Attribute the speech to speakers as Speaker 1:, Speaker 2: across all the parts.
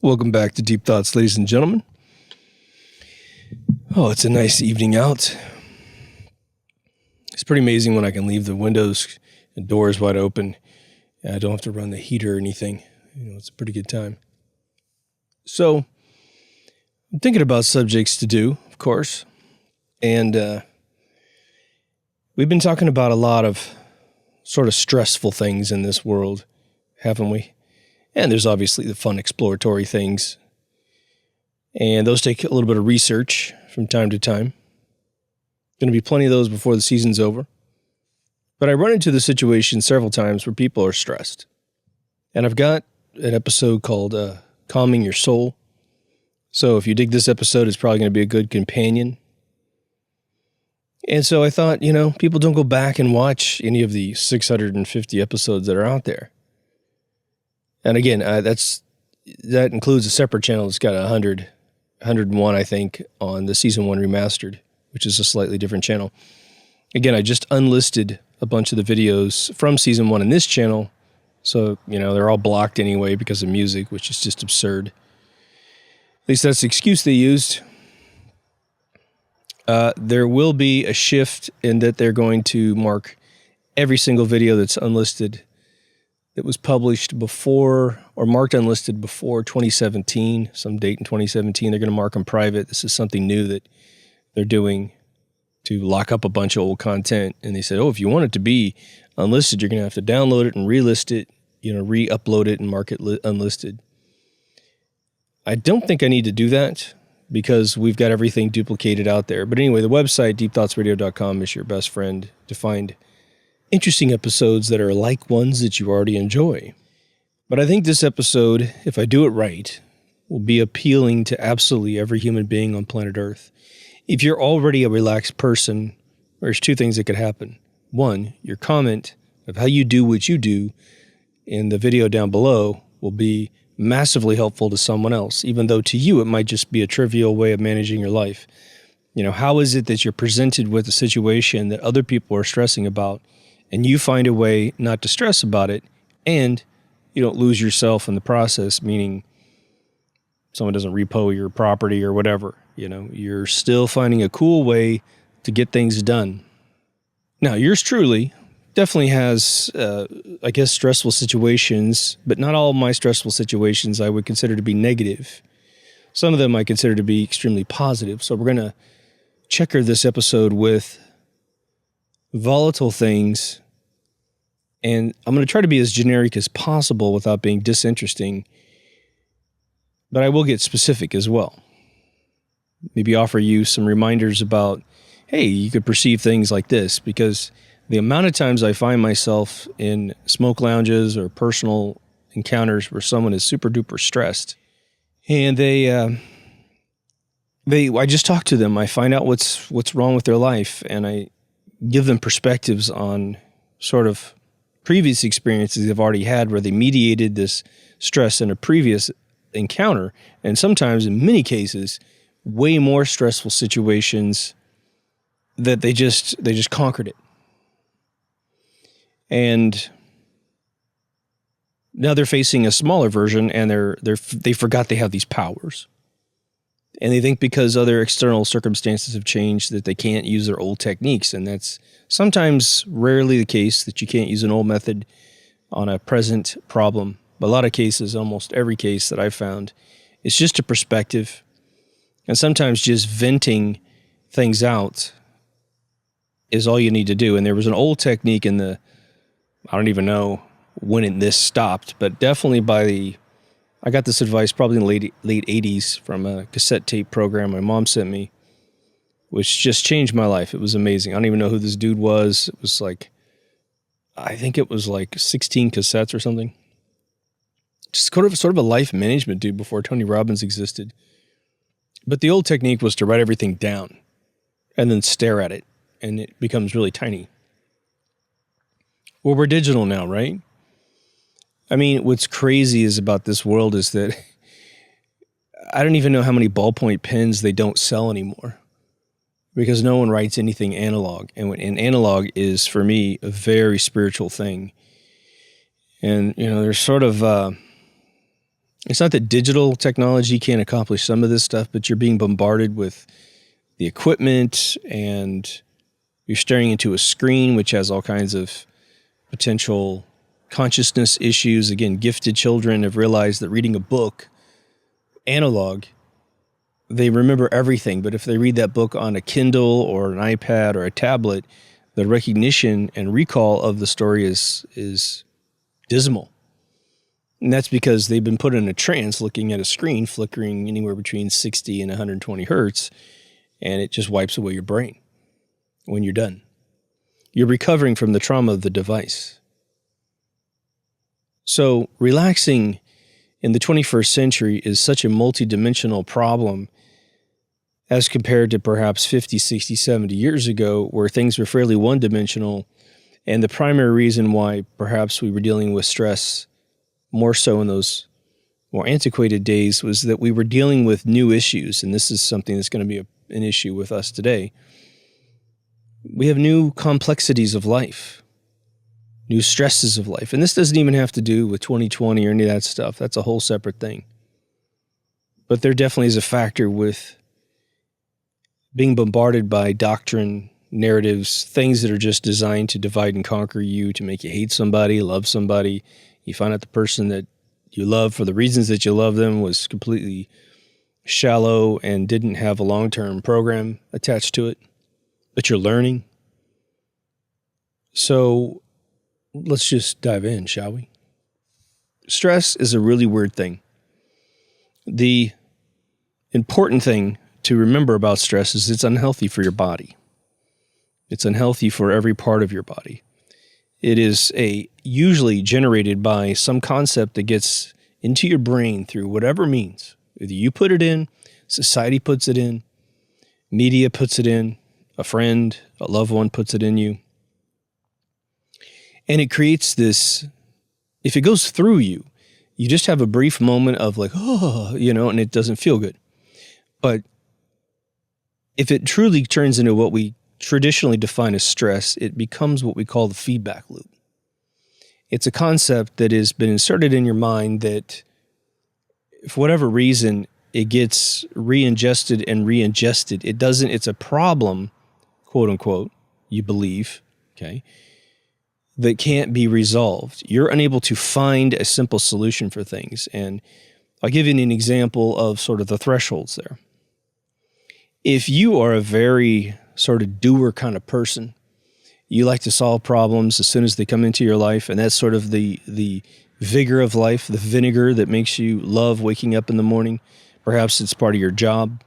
Speaker 1: Welcome back to Deep Thoughts, ladies and gentlemen. Oh, it's a nice evening out. It's pretty amazing when I can leave the windows and doors wide open. I don't have to run the heater or anything. It's a pretty good time. So, I'm thinking about subjects to do, of course. And we've been talking about a lot of sort of stressful things in this world, haven't we? And there's obviously the fun exploratory things. And those take a little bit of research from time to time. Going to be plenty of those before the season's over. But I run into the situation several times where people are stressed. And I've got an episode called Calming Your Soul. So if you dig this episode, it's probably going to be a good companion. And so I thought, people don't go back and watch any of the 650 episodes that are out there. And again, that includes a separate channel that's got 101, I think, on the Season 1 Remastered, which is a slightly different channel. Again, I just unlisted a bunch of the videos from Season 1 in this channel. So, they're all blocked anyway because of music, which is just absurd. At least that's the excuse they used. There will be a shift in that they're going to mark every single video that's unlisted that was published before or marked unlisted before 2017, some date in 2017. They're going to mark them private. This is something new that they're doing to lock up a bunch of old content. And they said, if you want it to be unlisted, you're going to have to download it and relist it, re-upload it and mark it unlisted. I don't think I need to do that because we've got everything duplicated out there. But anyway, the website, deepthoughtsradio.com, is your best friend to find interesting episodes that are like ones that you already enjoy. But I think this episode, if I do it right, will be appealing to absolutely every human being on planet Earth. If you're already a relaxed person, there's two things that could happen. One, your comment of how you do what you do in the video down below will be massively helpful to someone else, even though to you it might just be a trivial way of managing your life. How is it that you're presented with a situation that other people are stressing about, and you find a way not to stress about it, and you don't lose yourself in the process, meaning someone doesn't repo your property or whatever. You're still finding a cool way to get things done. Now, yours truly definitely has, stressful situations, but not all of my stressful situations I would consider to be negative. Some of them I consider to be extremely positive. So we're going to checker this episode with volatile things, and I'm going to try to be as generic as possible without being disinteresting, but I will get specific as well. Maybe offer you some reminders about, hey, you could perceive things like this, because the amount of times I find myself in smoke lounges or personal encounters where someone is super duper stressed, and I just talk to them. I find out what's wrong with their life, and I give them perspectives on sort of previous experiences they've already had where they mediated this stress in a previous encounter, and sometimes in many cases way more stressful situations that they just conquered it. And now they're facing a smaller version, and they forgot they have these powers. And they think because other external circumstances have changed that they can't use their old techniques. And that's sometimes rarely the case, that you can't use an old method on a present problem. But a lot of cases, almost every case that I've found, it's just a perspective. And sometimes just venting things out is all you need to do. And there was an old technique I don't even know when this stopped, but definitely I got this advice probably in the late 80s from a cassette tape program my mom sent me, which just changed my life. It was amazing. I don't even know who this dude was. It was I think it was 16 cassettes or something. Just sort of a life management dude before Tony Robbins existed. But the old technique was to write everything down and then stare at it, and it becomes really tiny. Well, we're digital now, right? I mean, what's crazy about this world is that I don't even know how many ballpoint pens they don't sell anymore, because no one writes anything analog. And analog is, for me, a very spiritual thing. And, there's sort of, It's not that digital technology can't accomplish some of this stuff, but you're being bombarded with the equipment and you're staring into a screen, which has all kinds of potential consciousness issues. Again, gifted children have realized that reading a book, analog, they remember everything. But if they read that book on a Kindle or an iPad or a tablet, the recognition and recall of the story is dismal. And that's because they've been put in a trance looking at a screen flickering anywhere between 60 and 120 hertz, and it just wipes away your brain when you're done. You're recovering from the trauma of the device. So relaxing in the 21st century is such a multidimensional problem as compared to perhaps 50, 60, 70 years ago, where things were fairly one-dimensional, and the primary reason why perhaps we were dealing with stress more so in those more antiquated days was that we were dealing with new issues, and this is something that's going to be an issue with us today. We have new complexities of life, new stresses of life, and this doesn't even have to do with 2020 or any of that stuff. That's a whole separate thing. But there definitely is a factor with being bombarded by doctrine, narratives, things that are just designed to divide and conquer you, to make you hate somebody, love somebody. You find out the person that you love for the reasons that you love them was completely shallow and didn't have a long-term program attached to it, but you're learning. So let's just dive in, shall we? Stress is a really weird thing. The important thing to remember about stress is it's unhealthy for your body. It's unhealthy for every part of your body. It is usually generated by some concept that gets into your brain through whatever means. Either you put it in, society puts it in, media puts it in, a friend, a loved one puts it in you. And it creates this, if it goes through you, you just have a brief moment of like, oh, and it doesn't feel good. But if it truly turns into what we traditionally define as stress, it becomes what we call the feedback loop. It's a concept that has been inserted in your mind that, for whatever reason, it gets re-ingested and re-ingested. It's a problem, quote unquote, you believe, okay, that can't be resolved. You're unable to find a simple solution for things. And I'll give you an example of sort of the thresholds there. If you are a very sort of doer kind of person, you like to solve problems as soon as they come into your life, and that's sort of the vigor of life, the vinegar that makes you love waking up in the morning. Perhaps it's part of your job.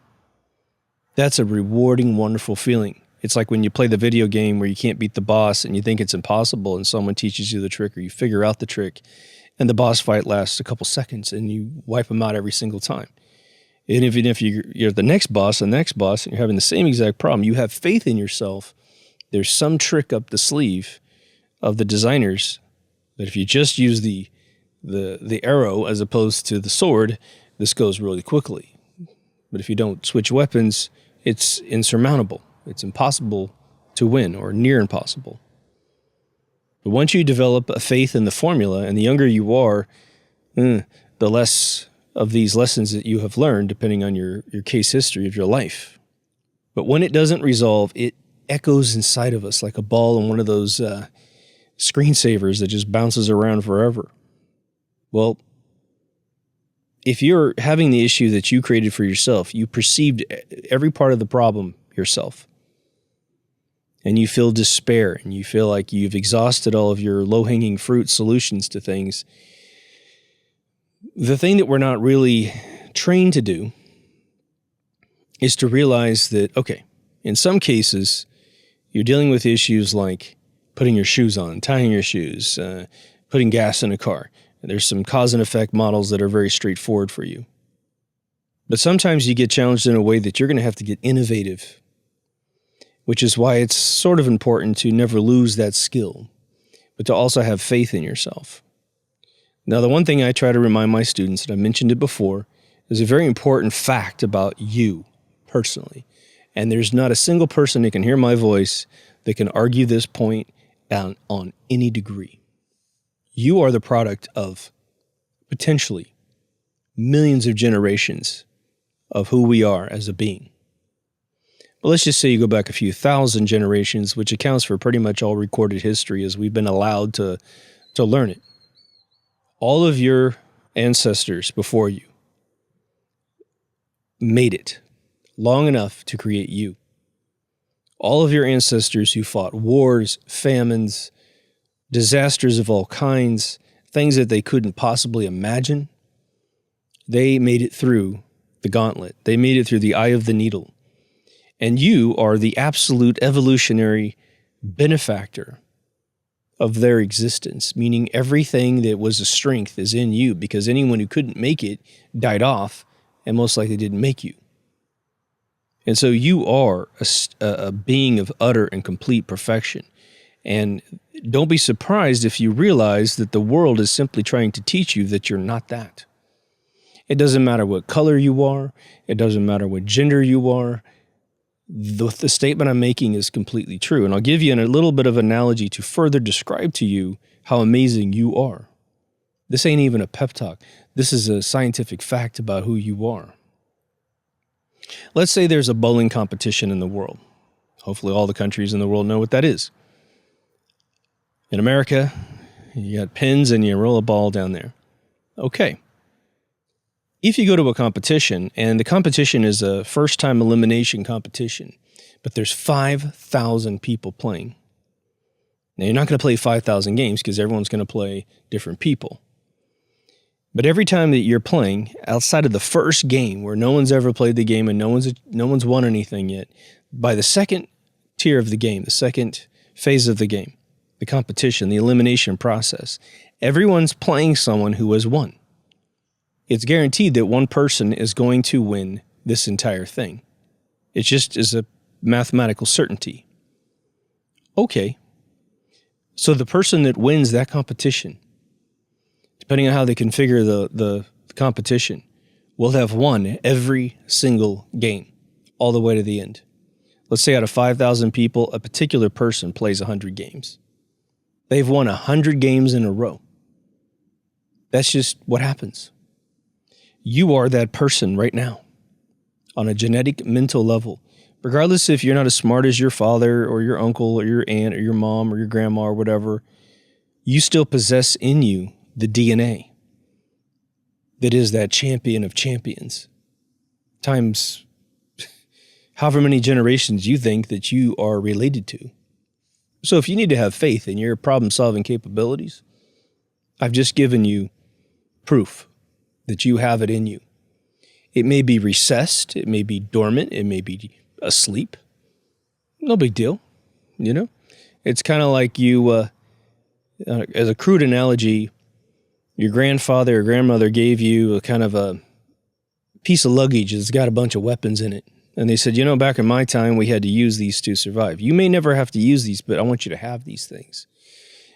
Speaker 1: That's a rewarding, wonderful feeling. It's like when you play the video game where you can't beat the boss and you think it's impossible and someone teaches you the trick or you figure out the trick and the boss fight lasts a couple seconds and you wipe them out every single time. And even if you're the next boss, and you're having the same exact problem, you have faith in yourself. There's some trick up the sleeve of the designers that if you just use the arrow as opposed to the sword, this goes really quickly. But if you don't switch weapons, it's insurmountable. It's impossible to win, or near impossible. But once you develop a faith in the formula, and the younger you are, the less of these lessons that you have learned, depending on your case history of your life. But when it doesn't resolve, it echoes inside of us like a ball in one of those screensavers that just bounces around forever. Well, if you're having the issue that you created for yourself, you perceived every part of the problem yourself, and you feel despair, and you feel like you've exhausted all of your low-hanging fruit solutions to things, the thing that we're not really trained to do is to realize that, okay, in some cases, you're dealing with issues like putting your shoes on, tying your shoes, putting gas in a car. There's some cause and effect models that are very straightforward for you. But sometimes you get challenged in a way that you're going to have to get innovative, which is why it's sort of important to never lose that skill, but to also have faith in yourself. Now, the one thing I try to remind my students, and I mentioned it before, is a very important fact about you personally. And there's not a single person that can hear my voice that can argue this point on any degree. You are the product of potentially millions of generations of who we are as a being. But let's just say you go back a few thousand generations, which accounts for pretty much all recorded history as we've been allowed to learn it. All of your ancestors before you made it long enough to create you. All of your ancestors who fought wars, famines, disasters of all kinds, things that they couldn't possibly imagine, they made it through the gauntlet. They made it through the eye of the needle. And you are the absolute evolutionary benefactor of their existence, meaning everything that was a strength is in you, because anyone who couldn't make it died off and most likely didn't make you. And so you are a being of utter and complete perfection. And don't be surprised if you realize that the world is simply trying to teach you that you're not that. It doesn't matter what color you are. It doesn't matter what gender you are. The statement I'm making is completely true. And I'll give you a little bit of analogy to further describe to you how amazing you are. This ain't even a pep talk. This is a scientific fact about who you are. Let's say there's a bowling competition in the world. Hopefully all the countries in the world know what that is. In America, you got pins and you roll a ball down there. Okay. If you go to a competition, and the competition is a first-time elimination competition, but there's 5,000 people playing. Now, you're not going to play 5,000 games because everyone's going to play different people. But every time that you're playing, outside of the first game where no one's ever played the game and no one's won anything yet, by the second tier of the game, the second phase of the game, the competition, the elimination process, everyone's playing someone who has won. It's guaranteed that one person is going to win this entire thing. It just is a mathematical certainty. Okay. So the person that wins that competition, depending on how they configure the competition, will have won every single game all the way to the end. Let's say out of 5,000 people, a particular person plays 100 games. They've won 100 games in a row. That's just what happens. You are that person right now on a genetic, mental level. Regardless if you're not as smart as your father or your uncle or your aunt or your mom or your grandma or whatever, you still possess in you the DNA that is that champion of champions times however many generations you think that you are related to. So if you need to have faith in your problem-solving capabilities, I've just given you proof that you have it in you. It may be recessed, it may be dormant, it may be asleep. No big deal, you know? It's kind of like you, as a crude analogy, your grandfather or grandmother gave you a kind of a piece of luggage that's got a bunch of weapons in it. And they said, you know, back in my time, we had to use these to survive. You may never have to use these, but I want you to have these things.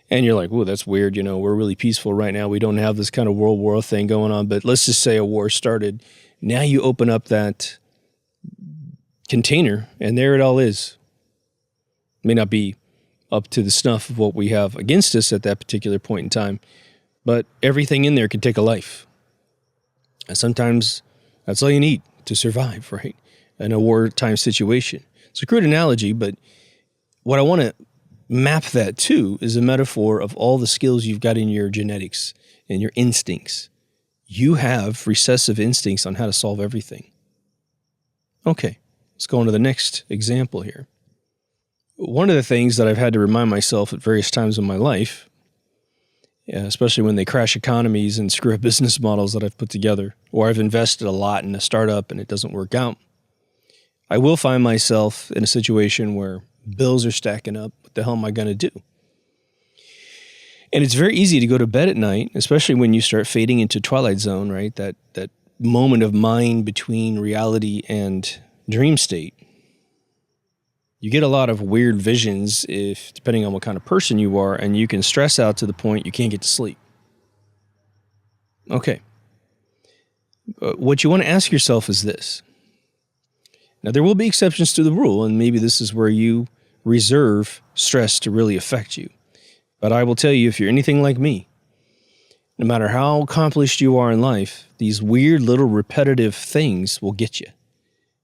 Speaker 1: And you're like, whoa, that's weird. You know, we're really peaceful right now. We don't have this kind of World War thing going on. But let's just say a war started. Now you open up that container, and there it all is. May not be up to the snuff of what we have against us at that particular point in time, but everything in there can take a life. And sometimes that's all you need to survive, right? In a wartime situation. It's a crude analogy, but what I want to map that to is a metaphor of all the skills you've got in your genetics and your instincts. You have recessive instincts on how to solve everything. Okay, let's go on to the next example here. One of the things that I've had to remind myself at various times in my life, especially when they crash economies and screw up business models that I've put together, or I've invested a lot in a startup and it doesn't work out, I will find myself in a situation where bills are stacking up. What the hell am I going to do? And it's very easy to go to bed at night, especially when you start fading into twilight zone, right? That moment of mind between reality and dream state. You get a lot of weird visions depending on what kind of person you are, and you can stress out to the point you can't get to sleep. Okay. What you want to ask yourself is this. Now, there will be exceptions to the rule, and maybe this is where you reserve stress to really affect you. But I will tell you, if you're anything like me, No matter how accomplished you are in life, these weird little repetitive things will get you.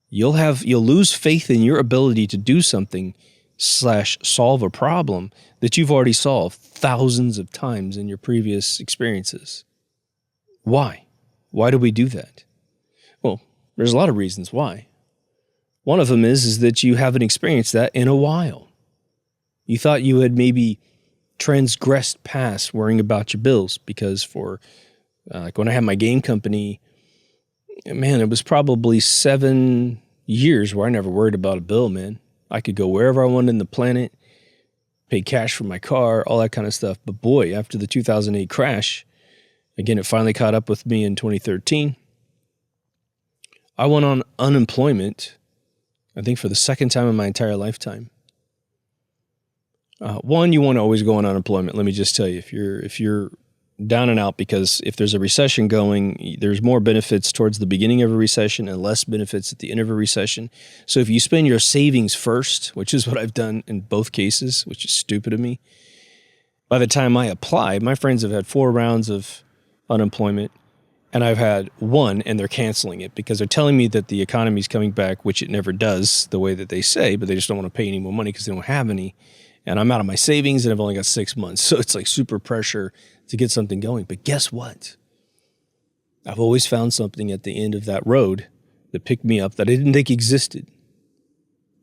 Speaker 1: You'll lose faith in your ability to do something / solve a problem that you've already solved thousands of times in your previous experiences. Why? Why do we do that? Well, there's a lot of reasons why. One of them is that you haven't experienced that in a while. You thought you had maybe transgressed past worrying about your bills because like when I had my game company, man, it was probably 7 years where I never worried about a bill, man. I could go wherever I wanted in the planet, pay cash for my car, all that kind of stuff. But boy, after the 2008 crash, again, it finally caught up with me in 2013. I went on unemployment, I think for the second time in my entire lifetime. One, you want to always go on unemployment. Let me just tell you, if you're down and out, because if there's a recession going, there's more benefits towards the beginning of a recession and less benefits at the end of a recession. So if you spend your savings first, which is what I've done in both cases, which is stupid of me, by the time I applied, my friends have had 4 rounds of unemployment, and I've had 1, and they're canceling it because they're telling me that the economy's coming back, which it never does the way that they say, but they just don't want to pay any more money because they don't have any. And I'm out of my savings, and I've only got 6 months. So it's like super pressure to get something going. But guess what? I've always found something at the end of that road that picked me up that I didn't think existed.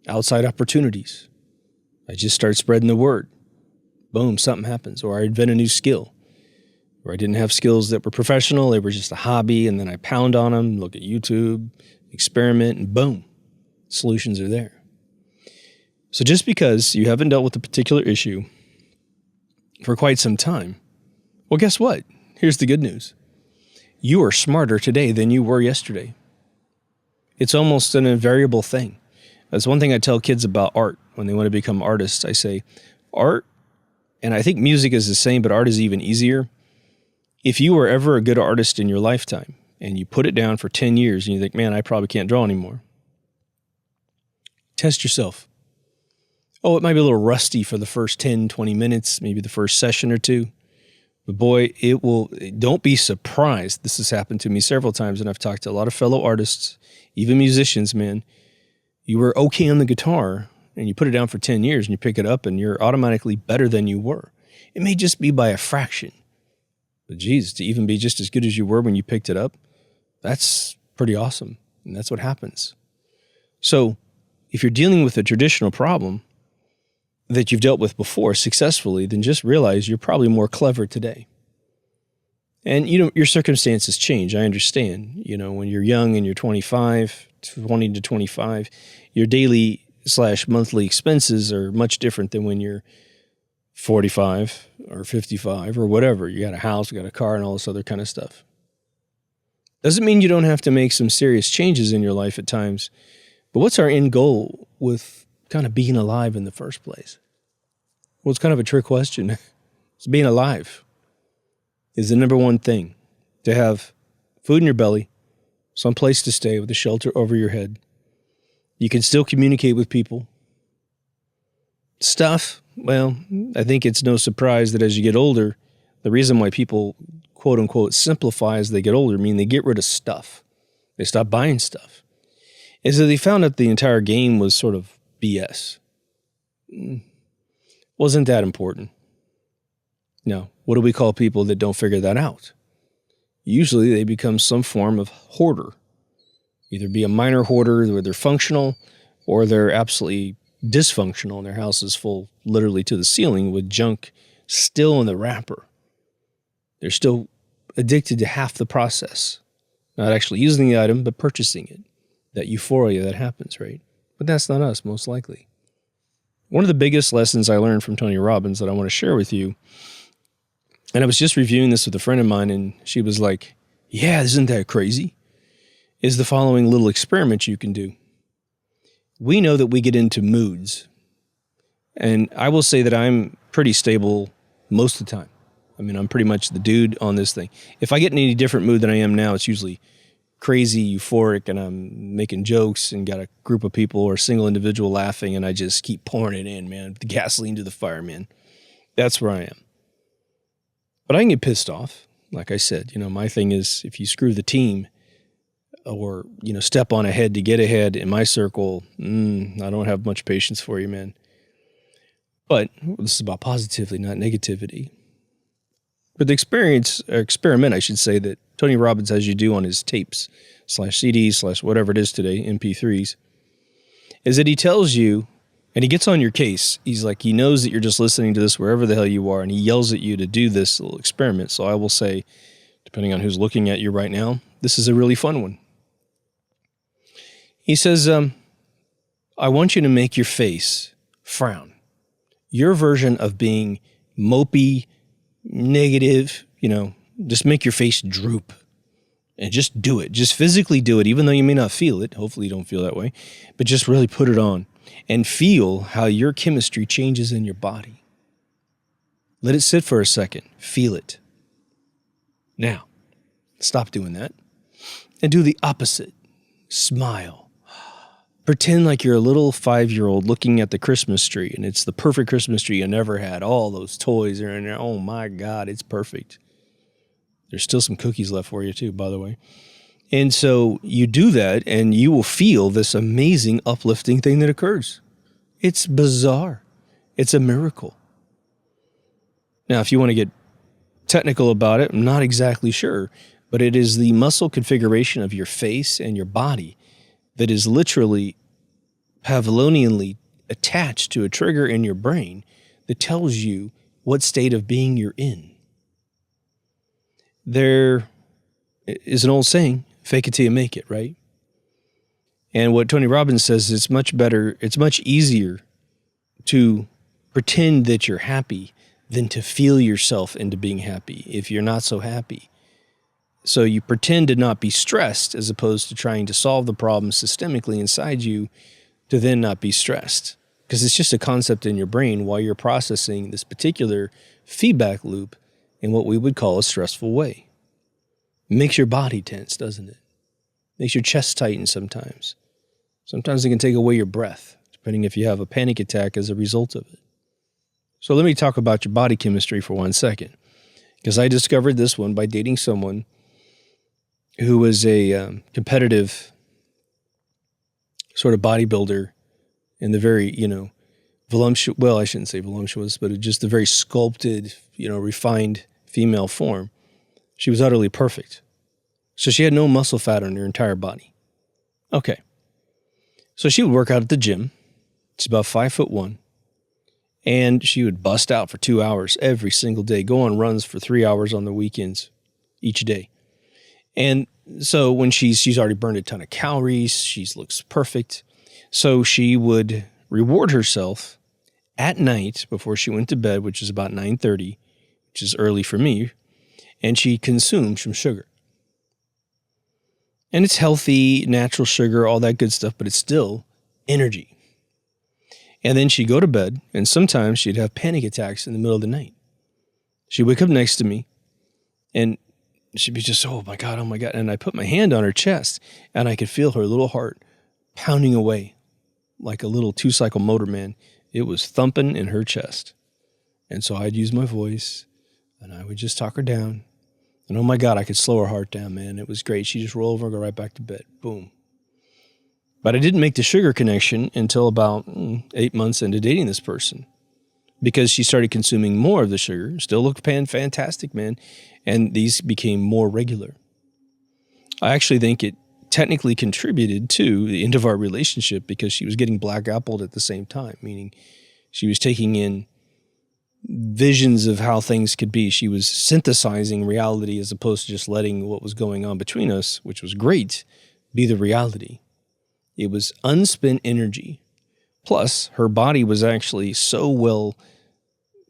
Speaker 1: Outside opportunities. I just start spreading the word. Boom, something happens. Or I invent a new skill. Or I didn't have skills that were professional. They were just a hobby. And then I pound on them, look at YouTube, experiment, and boom, solutions are there. So just because you haven't dealt with a particular issue for quite some time, well, guess what? Here's the good news. You are smarter today than you were yesterday. It's almost an invariable thing. That's one thing I tell kids about art when they want to become artists. I say, art, and I think music is the same, but art is even easier. If you were ever a good artist in your lifetime and you put it down for 10 years and you think, man, I probably can't draw anymore, test yourself. Oh, it might be a little rusty for the first 10, 20 minutes, maybe the first session or two. But boy, don't be surprised. This has happened to me several times, and I've talked to a lot of fellow artists, even musicians, man. You were okay on the guitar, and you put it down for 10 years, and you pick it up, and you're automatically better than you were. It may just be by a fraction. But geez, to even be just as good as you were when you picked it up, that's pretty awesome, and that's what happens. So if you're dealing with a traditional problem that you've dealt with before successfully, then just realize you're probably more clever today. And, your circumstances change. I understand. When you're young and you're 20 to 25, your daily / monthly expenses are much different than when you're 45 or 55 or whatever. You got a house, you got a car, and all this other kind of stuff. Doesn't mean you don't have to make some serious changes in your life at times. But what's our end goal with kind of being alive in the first place? Well, it's kind of a trick question. It's being alive is the number one thing. To have food in your belly, some place to stay with a shelter over your head. You can still communicate with people. Stuff, well, I think it's no surprise that as you get older, the reason why people, quote unquote, simplify as they get older, they get rid of stuff. They stop buying stuff. And so they found out the entire game was sort of BS. Wasn't that important? No. What do we call people that don't figure that out? Usually they become some form of hoarder. Either be a minor hoarder where they're functional, or they're absolutely dysfunctional and their house is full literally to the ceiling with junk still in the wrapper. They're still addicted to half the process. Not actually using the item, but purchasing it. That euphoria that happens, right? But that's not us, most likely. One of the biggest lessons I learned from Tony Robbins that I want to share with you, and I was just reviewing this with a friend of mine, and she was like, yeah, isn't that crazy? Is the following little experiment you can do. We know that we get into moods, and I will say that I'm pretty stable most of the time. I'm pretty much the dude on this thing. If I get in any different mood than I am now, it's usually crazy, euphoric, and I'm making jokes and got a group of people or a single individual laughing, and I just keep pouring it in, man. The gasoline to the fire, man. That's where I am. But I can get pissed off. Like I said, my thing is if you screw the team or, step on ahead to get ahead in my circle, I don't have much patience for you, man. But this is about positivity, not negativity. But the experiment, I should say, that Tony Robbins has you do on his tapes /CDs /whatever it is today, MP3s, is that he tells you, and he gets on your case. He's like, he knows that you're just listening to this wherever the hell you are, and he yells at you to do this little experiment. So I will say, depending on who's looking at you right now, this is a really fun one. He says, I want you to make your face frown. Your version of being mopey, negative, just make your face droop and just do it. Just physically do it, even though you may not feel it. Hopefully you don't feel that way, but just really put it on and feel how your chemistry changes in your body. Let it sit for a second. Feel it. Now, stop doing that and do the opposite. Smile. Pretend like you're a little 5-year-old looking at the Christmas tree, and it's the perfect Christmas tree you never had. All those toys are in there. Oh my God, it's perfect. There's still some cookies left for you too, by the way. And so you do that, and you will feel this amazing, uplifting thing that occurs. It's bizarre. It's a miracle. Now, if you want to get technical about it, I'm not exactly sure, but it is the muscle configuration of your face and your body that is literally Pavlovianly attached to a trigger in your brain that tells you what state of being you're in. There is an old saying, fake it till you make it, right? And what Tony Robbins says, it's much easier to pretend that you're happy than to feel yourself into being happy if you're not so happy. So you pretend to not be stressed as opposed to trying to solve the problem systemically inside you to then not be stressed. Because it's just a concept in your brain while you're processing this particular feedback loop in what we would call a stressful way. It makes your body tense, doesn't it? Makes your chest tighten sometimes. Sometimes it can take away your breath, depending if you have a panic attack as a result of it. So let me talk about your body chemistry for 1 second. Because I discovered this one by dating someone who was a competitive sort of bodybuilder in the very, voluptuous, well, I shouldn't say voluptuous, but just the very sculpted, refined female form. She was utterly perfect. So she had no muscle fat on her entire body. Okay. So she would work out at the gym. She's about 5'1", and she would bust out for 2 hours every single day, go on runs for 3 hours on the weekends each day. And so when she's already burned a ton of calories, she looks perfect. So she would reward herself at night before she went to bed, which is about 9:30, which is early for me, and she consumed some sugar. And it's healthy, natural sugar, all that good stuff, but it's still energy. And then she'd go to bed, and sometimes she'd have panic attacks in the middle of the night. She'd wake up next to me, and she'd be just, oh my God. And I put my hand on her chest, and I could feel her little heart pounding away like a little 2-cycle motor, man. It was thumping in her chest. And so I'd use my voice, and I would just talk her down. And oh my God, I could slow her heart down, man. It was great. She'd just roll over and go right back to bed. Boom. But I didn't make the sugar connection until about 8 months into dating this person, because she started consuming more of the sugar. Still looked fantastic, man. And these became more regular. I actually think it technically contributed to the end of our relationship because she was getting black-appled at the same time, meaning she was taking in visions of how things could be. She was synthesizing reality as opposed to just letting what was going on between us, which was great, be the reality. It was unspent energy. Plus, her body was actually so well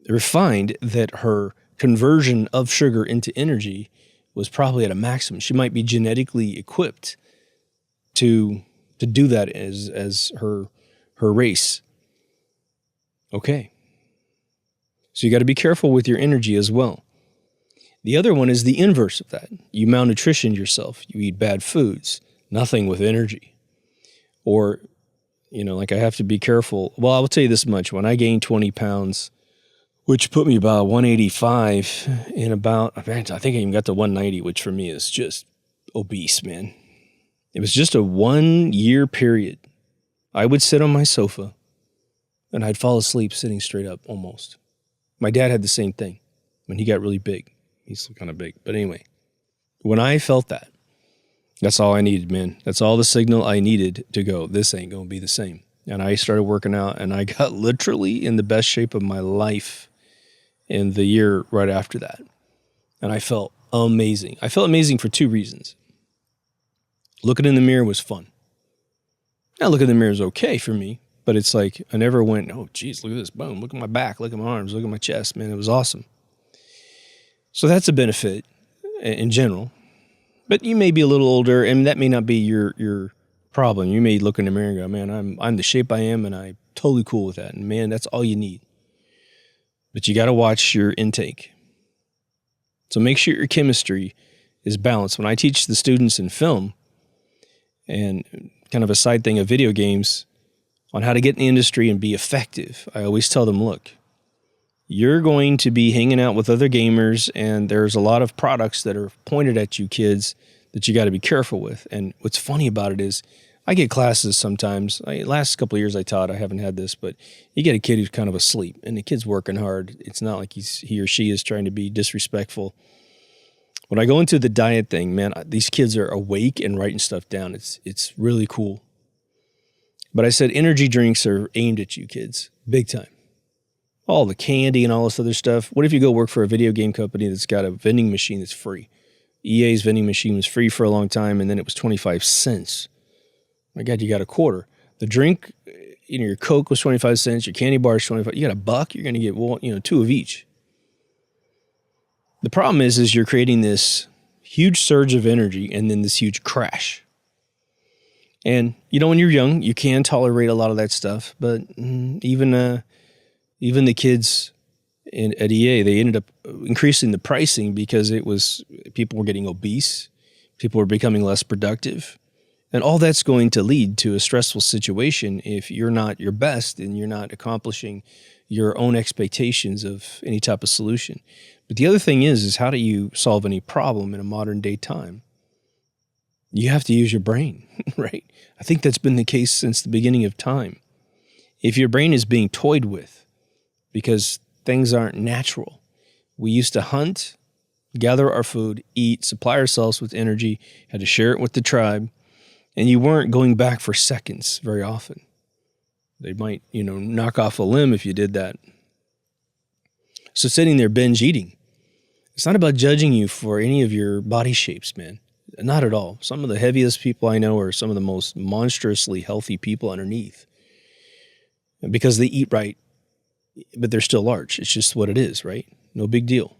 Speaker 1: refined that her conversion of sugar into energy was probably at a maximum. She might be genetically equipped to do that as her race. Okay. So you got to be careful with your energy as well. The other one is the inverse of that. You malnutrition yourself. You eat bad foods. Nothing with energy. Or, like I have to be careful. Well, I will tell you this much. When I gained 20 pounds, which put me about 185 in about, I think I even got to 190, which for me is just obese, man. It was just a 1 year period. I would sit on my sofa and I'd fall asleep sitting straight up almost. My dad had the same thing when he got really big. He's still kind of big. But anyway, when I felt that, that's all I needed, man. That's all the signal I needed to go, this ain't going to be the same. And I started working out and I got literally in the best shape of my life in the year right after that. And I felt amazing. I felt amazing for two reasons. Looking in the mirror was fun. Now, looking in the mirror is okay for me, but it's like I never went, oh, geez, look at this. Boom, look at my back, look at my arms, look at my chest. Man, it was awesome. So that's a benefit in general. But you may be a little older, and that may not be your problem. You may look in the mirror and go, man, I'm the shape I am, and I'm totally cool with that. And, man, that's all you need. But you got to watch your intake. So make sure your chemistry is balanced. When I teach the students in film, and kind of a side thing of video games, on how to get in the industry and be effective, I always tell them, look, you're going to be hanging out with other gamers, and there's a lot of products that are pointed at you kids that you got to be careful with. And what's funny about it is I get classes sometimes. Last couple of years I taught, I haven't had this, but you get a kid who's kind of asleep, and the kid's working hard. It's not like he or she is trying to be disrespectful. When I go into the diet thing, man, these kids are awake and writing stuff down. It's really cool. But I said energy drinks are aimed at you kids, big time. All the candy and all this other stuff. What if you go work for a video game company that's got a vending machine that's free? EA's vending machine was free for a long time, and then it was 25 cents. My God, you got a quarter. The drink, your Coke was 25 cents, your candy bar is 25. You got $1, you're going to get, two of each. The problem is you're creating this huge surge of energy and then this huge crash. And, when you're young, you can tolerate a lot of that stuff, but even the kids at EA, they ended up increasing the pricing because people were getting obese, people were becoming less productive, and all that's going to lead to a stressful situation if you're not your best and you're not accomplishing your own expectations of any type of solution. But the other thing is how do you solve any problem in a modern day time? You have to use your brain, right? I think that's been the case since the beginning of time. If your brain is being toyed with because things aren't natural, we used to hunt, gather our food, eat, supply ourselves with energy, had to share it with the tribe, and you weren't going back for seconds very often. They might, knock off a limb if you did that. So sitting there binge eating, it's not about judging you for any of your body shapes, man. Not at all. Some of the heaviest people I know are some of the most monstrously healthy people underneath because they eat right, but they're still large. It's just what it is, right? No big deal.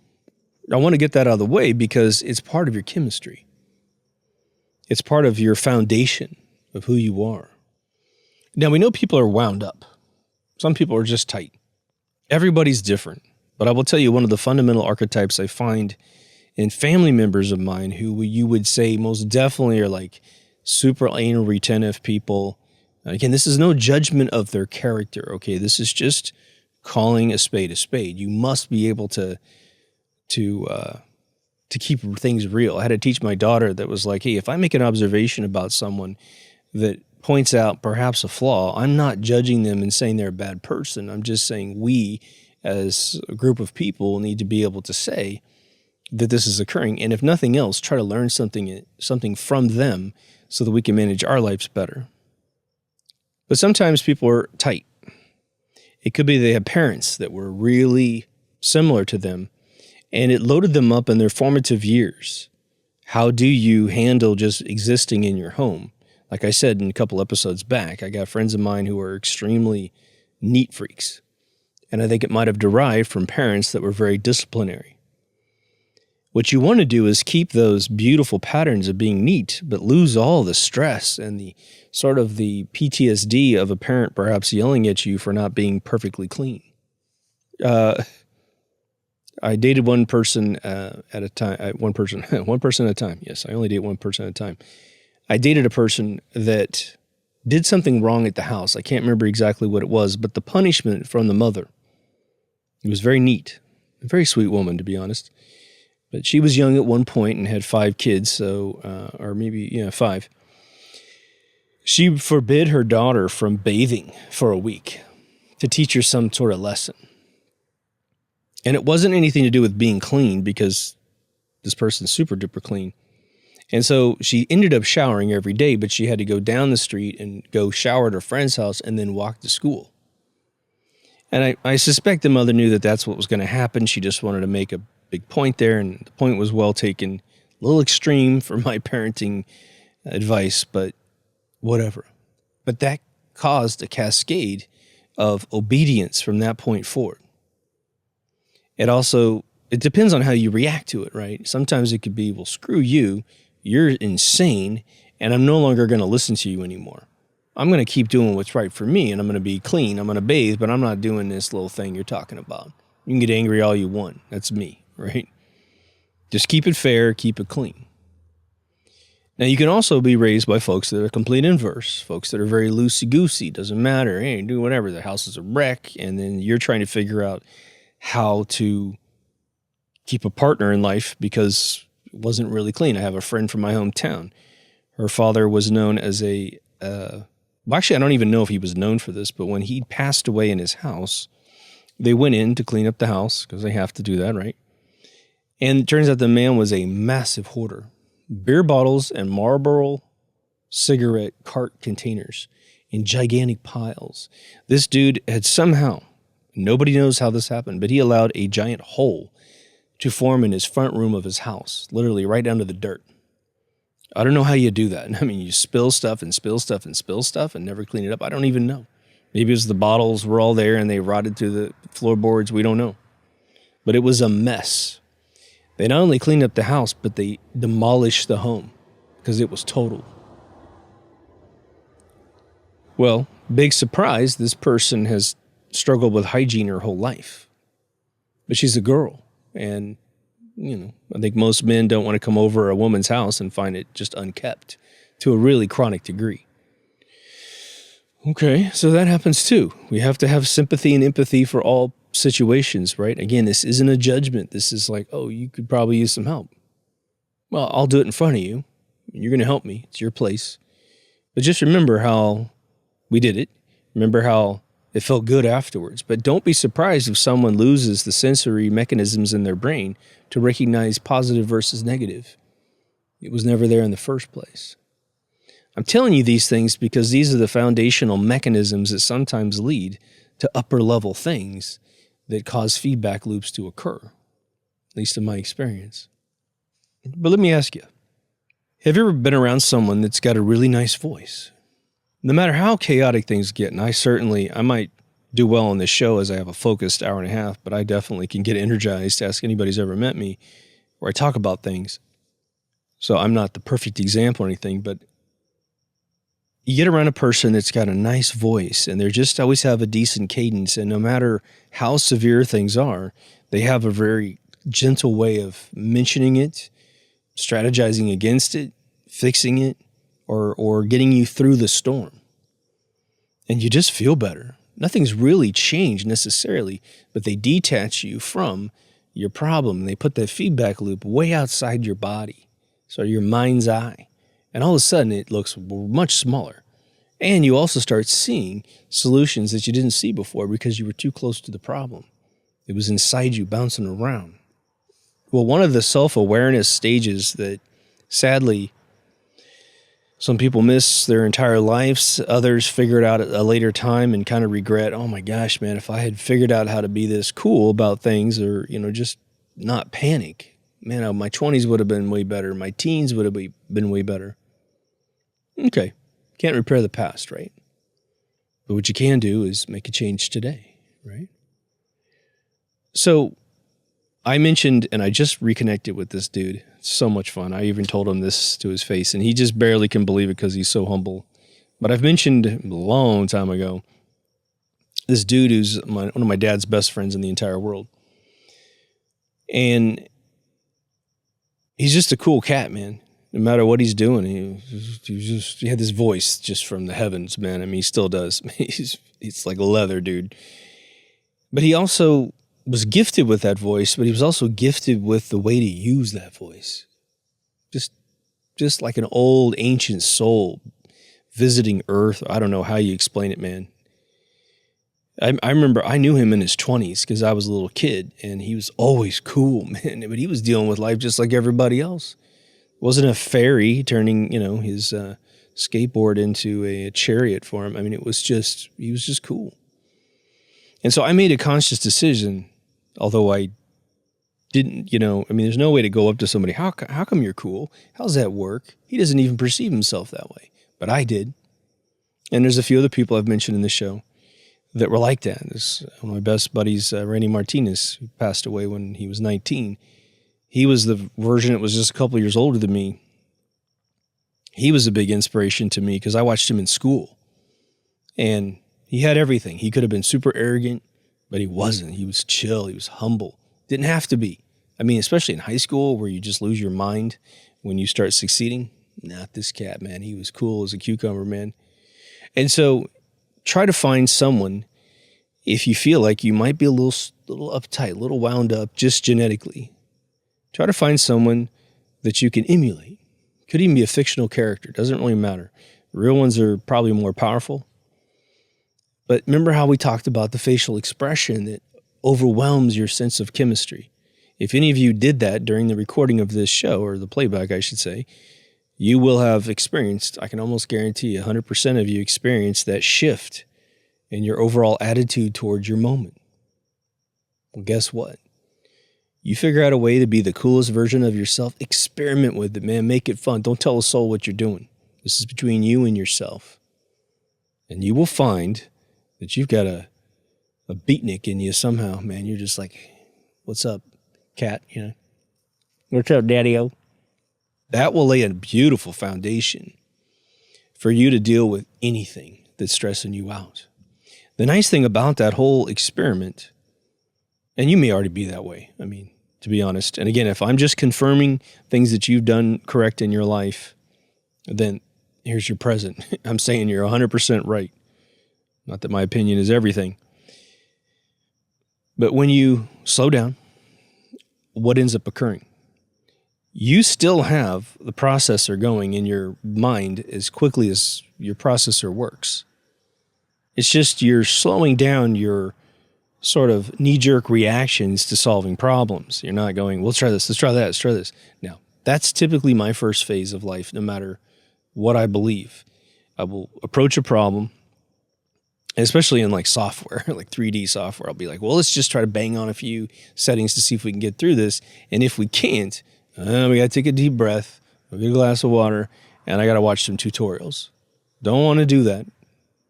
Speaker 1: I want to get that out of the way because it's part of your chemistry. It's part of your foundation of who you are. Now, we know people are wound up. Some people are just tight. Everybody's different. But I will tell you one of the fundamental archetypes I find in family members of mine who you would say most definitely are like super anal retentive people. Again, this is no judgment of their character, okay? This is just calling a spade a spade. You must be able to keep things real. I had to teach my daughter that was like, hey, if I make an observation about someone that points out perhaps a flaw, I'm not judging them and saying they're a bad person. I'm just saying we, as a group of people, need to be able to say that this is occurring. And if nothing else, try to learn something from them so that we can manage our lives better. But sometimes people are tight. It could be they have parents that were really similar to them, and it loaded them up in their formative years. How do you handle just existing in your home? Like I said in a couple episodes back, I got friends of mine who are extremely neat freaks. And I think it might have derived from parents that were very disciplinary. What you want to do is keep those beautiful patterns of being neat, but lose all the stress and the sort of the PTSD of a parent perhaps yelling at you for not being perfectly clean. I dated one person at a time. One person at a time. Yes, I only date one person at a time. I dated a person that did something wrong at the house. I can't remember exactly what it was, but the punishment from the mother It was very neat. A very sweet woman, to be honest. But she was young at one point and had 5 kids, or maybe 5. She forbid her daughter from bathing for a week to teach her some sort of lesson. And it wasn't anything to do with being clean, because this person's super duper clean. And so she ended up showering every day, but she had to go down the street and go shower at her friend's house and then walk to school. And I suspect the mother knew that that's what was going to happen. She just wanted to make a big point there, and the point was well taken. A little extreme for my parenting advice, but whatever. But that caused a cascade of obedience from that point forward. It depends on how you react to it, right? Sometimes it could be, well, screw you, you're insane, and I'm no longer going to listen to you anymore. I'm going to keep doing what's right for me, and I'm going to be clean, I'm going to bathe, but I'm not doing this little thing you're talking about. You can get angry all you want. That's me, right? Just keep it fair, keep it clean. Now, you can also be raised by folks that are complete inverse, folks that are very loosey-goosey, doesn't matter, hey, do whatever, the house is a wreck, and then you're trying to figure out how to keep a partner in life because it wasn't really clean. I have a friend from my hometown. Her father was known as actually, I don't even know if he was known for this, but when he passed away in his house, they went in to clean up the house because they have to do that, right? And it turns out the man was a massive hoarder. Beer bottles and Marlboro cigarette cart containers in gigantic piles. This dude had somehow, nobody knows how this happened, but he allowed a giant hole to form in his front room of his house, literally right down to the dirt. I don't know how you do that. I mean, you spill stuff and spill stuff and spill stuff and never clean it up. I don't even know. Maybe it was the bottles were all there and they rotted through the floorboards. We don't know. But it was a mess. They not only cleaned up the house, but they demolished the home because it was total. Well, big surprise, this person has struggled with hygiene her whole life. But she's a girl. And, I think most men don't want to come over a woman's house and find it just unkept to a really chronic degree. Okay, so that happens too. We have to have sympathy and empathy for all situations, right? Again, this isn't a judgment. This is like, oh, you could probably use some help. Well, I'll do it in front of you. You're going to help me. It's your place. But just remember how we did it. Remember how it felt good afterwards. But don't be surprised if someone loses the sensory mechanisms in their brain to recognize positive versus negative. It was never there in the first place. I'm telling you these things because these are the foundational mechanisms that sometimes lead to upper level things that cause feedback loops to occur, at least in my experience. But let me ask you, have you ever been around someone that's got a really nice voice? No matter how chaotic things get, and I might do well on this show as I have a focused hour and a half, but I definitely can get energized. Ask anybody who's ever met me where I talk about things. So I'm not the perfect example or anything, but you get around a person that's got a nice voice and they just always have a decent cadence. And no matter how severe things are, they have a very gentle way of mentioning it, strategizing against it, fixing it, or getting you through the storm. And you just feel better. Nothing's really changed necessarily, but they detach you from your problem. They put that feedback loop way outside your body, so your mind's eye. And all of a sudden, it looks much smaller. And you also start seeing solutions that you didn't see before because you were too close to the problem. It was inside you, bouncing around. Well, one of the self-awareness stages that, sadly, some people miss their entire lives. Others figure it out at a later time and kind of regret, oh my gosh, man, if I had figured out how to be this cool about things or, just not panic, man, my 20s would have been way better. My teens would have been way better. Okay. Can't repair the past, right? But what you can do is make a change today, right? So I mentioned, and I just reconnected with this dude. It's so much fun. I even told him this to his face, and he just barely can believe it because he's so humble. But I've mentioned a long time ago, this dude who's one of my dad's best friends in the entire world. And he's just a cool cat, man. No matter what he's doing, he had this voice just from the heavens, man. I mean, he still does. He's like leather, dude. But he also was gifted with that voice, but he was also gifted with the way to use that voice. Just like an old ancient soul visiting Earth. I don't know how you explain it, man. I remember I knew him in his 20s because I was a little kid, and he was always cool, man. But he was dealing with life just like everybody else. Wasn't a fairy turning, his skateboard into a chariot for him. I mean, he was just cool. And so I made a conscious decision, although I didn't, there's no way to go up to somebody, how come you're cool? How's that work? He doesn't even perceive himself that way. But I did. And there's a few other people I've mentioned in the show that were like that. There's one of my best buddies, Randy Martinez, who passed away when he was 19. He was the version that was just a couple years older than me. He was a big inspiration to me because I watched him in school. And he had everything. He could have been super arrogant, but he wasn't. He was chill. He was humble. Didn't have to be. I mean, especially in high school where you just lose your mind when you start succeeding. Not this cat, man. He was cool as a cucumber, man. And so try to find someone, if you feel like you might be a little uptight, a little wound up, just genetically. Try to find someone that you can emulate. Could even be a fictional character. Doesn't really matter. Real ones are probably more powerful. But remember how we talked about the facial expression that overwhelms your sense of chemistry. If any of you did that during the recording of this show, or the playback, I should say, you will have experienced, I can almost guarantee 100% of you experienced that shift in your overall attitude towards your moment. Well, guess what? You figure out a way to be the coolest version of yourself. Experiment with it, man. Make it fun. Don't tell a soul what you're doing. This is between you and yourself. And you will find that you've got a beatnik in you somehow, man. You're just like, what's up, cat? What's up, daddy-o? That will lay a beautiful foundation for you to deal with anything that's stressing you out. The nice thing about that whole experiment, and you may already be that way, I mean, to be honest. And again, if I'm just confirming things that you've done correct in your life, then here's your present. I'm saying you're 100% right. Not that my opinion is everything. But when you slow down, what ends up occurring? You still have the processor going in your mind as quickly as your processor works. It's just you're slowing down your sort of knee-jerk reactions to solving problems. You're not going, well, let's try this, let's try that, let's try this. Now, that's typically my first phase of life, no matter what I believe. I will approach a problem, especially in like software, like 3D software. I'll be like, well, let's just try to bang on a few settings to see if we can get through this. And if we can't, we got to take a deep breath, get a glass of water, and I got to watch some tutorials. Don't want to do that,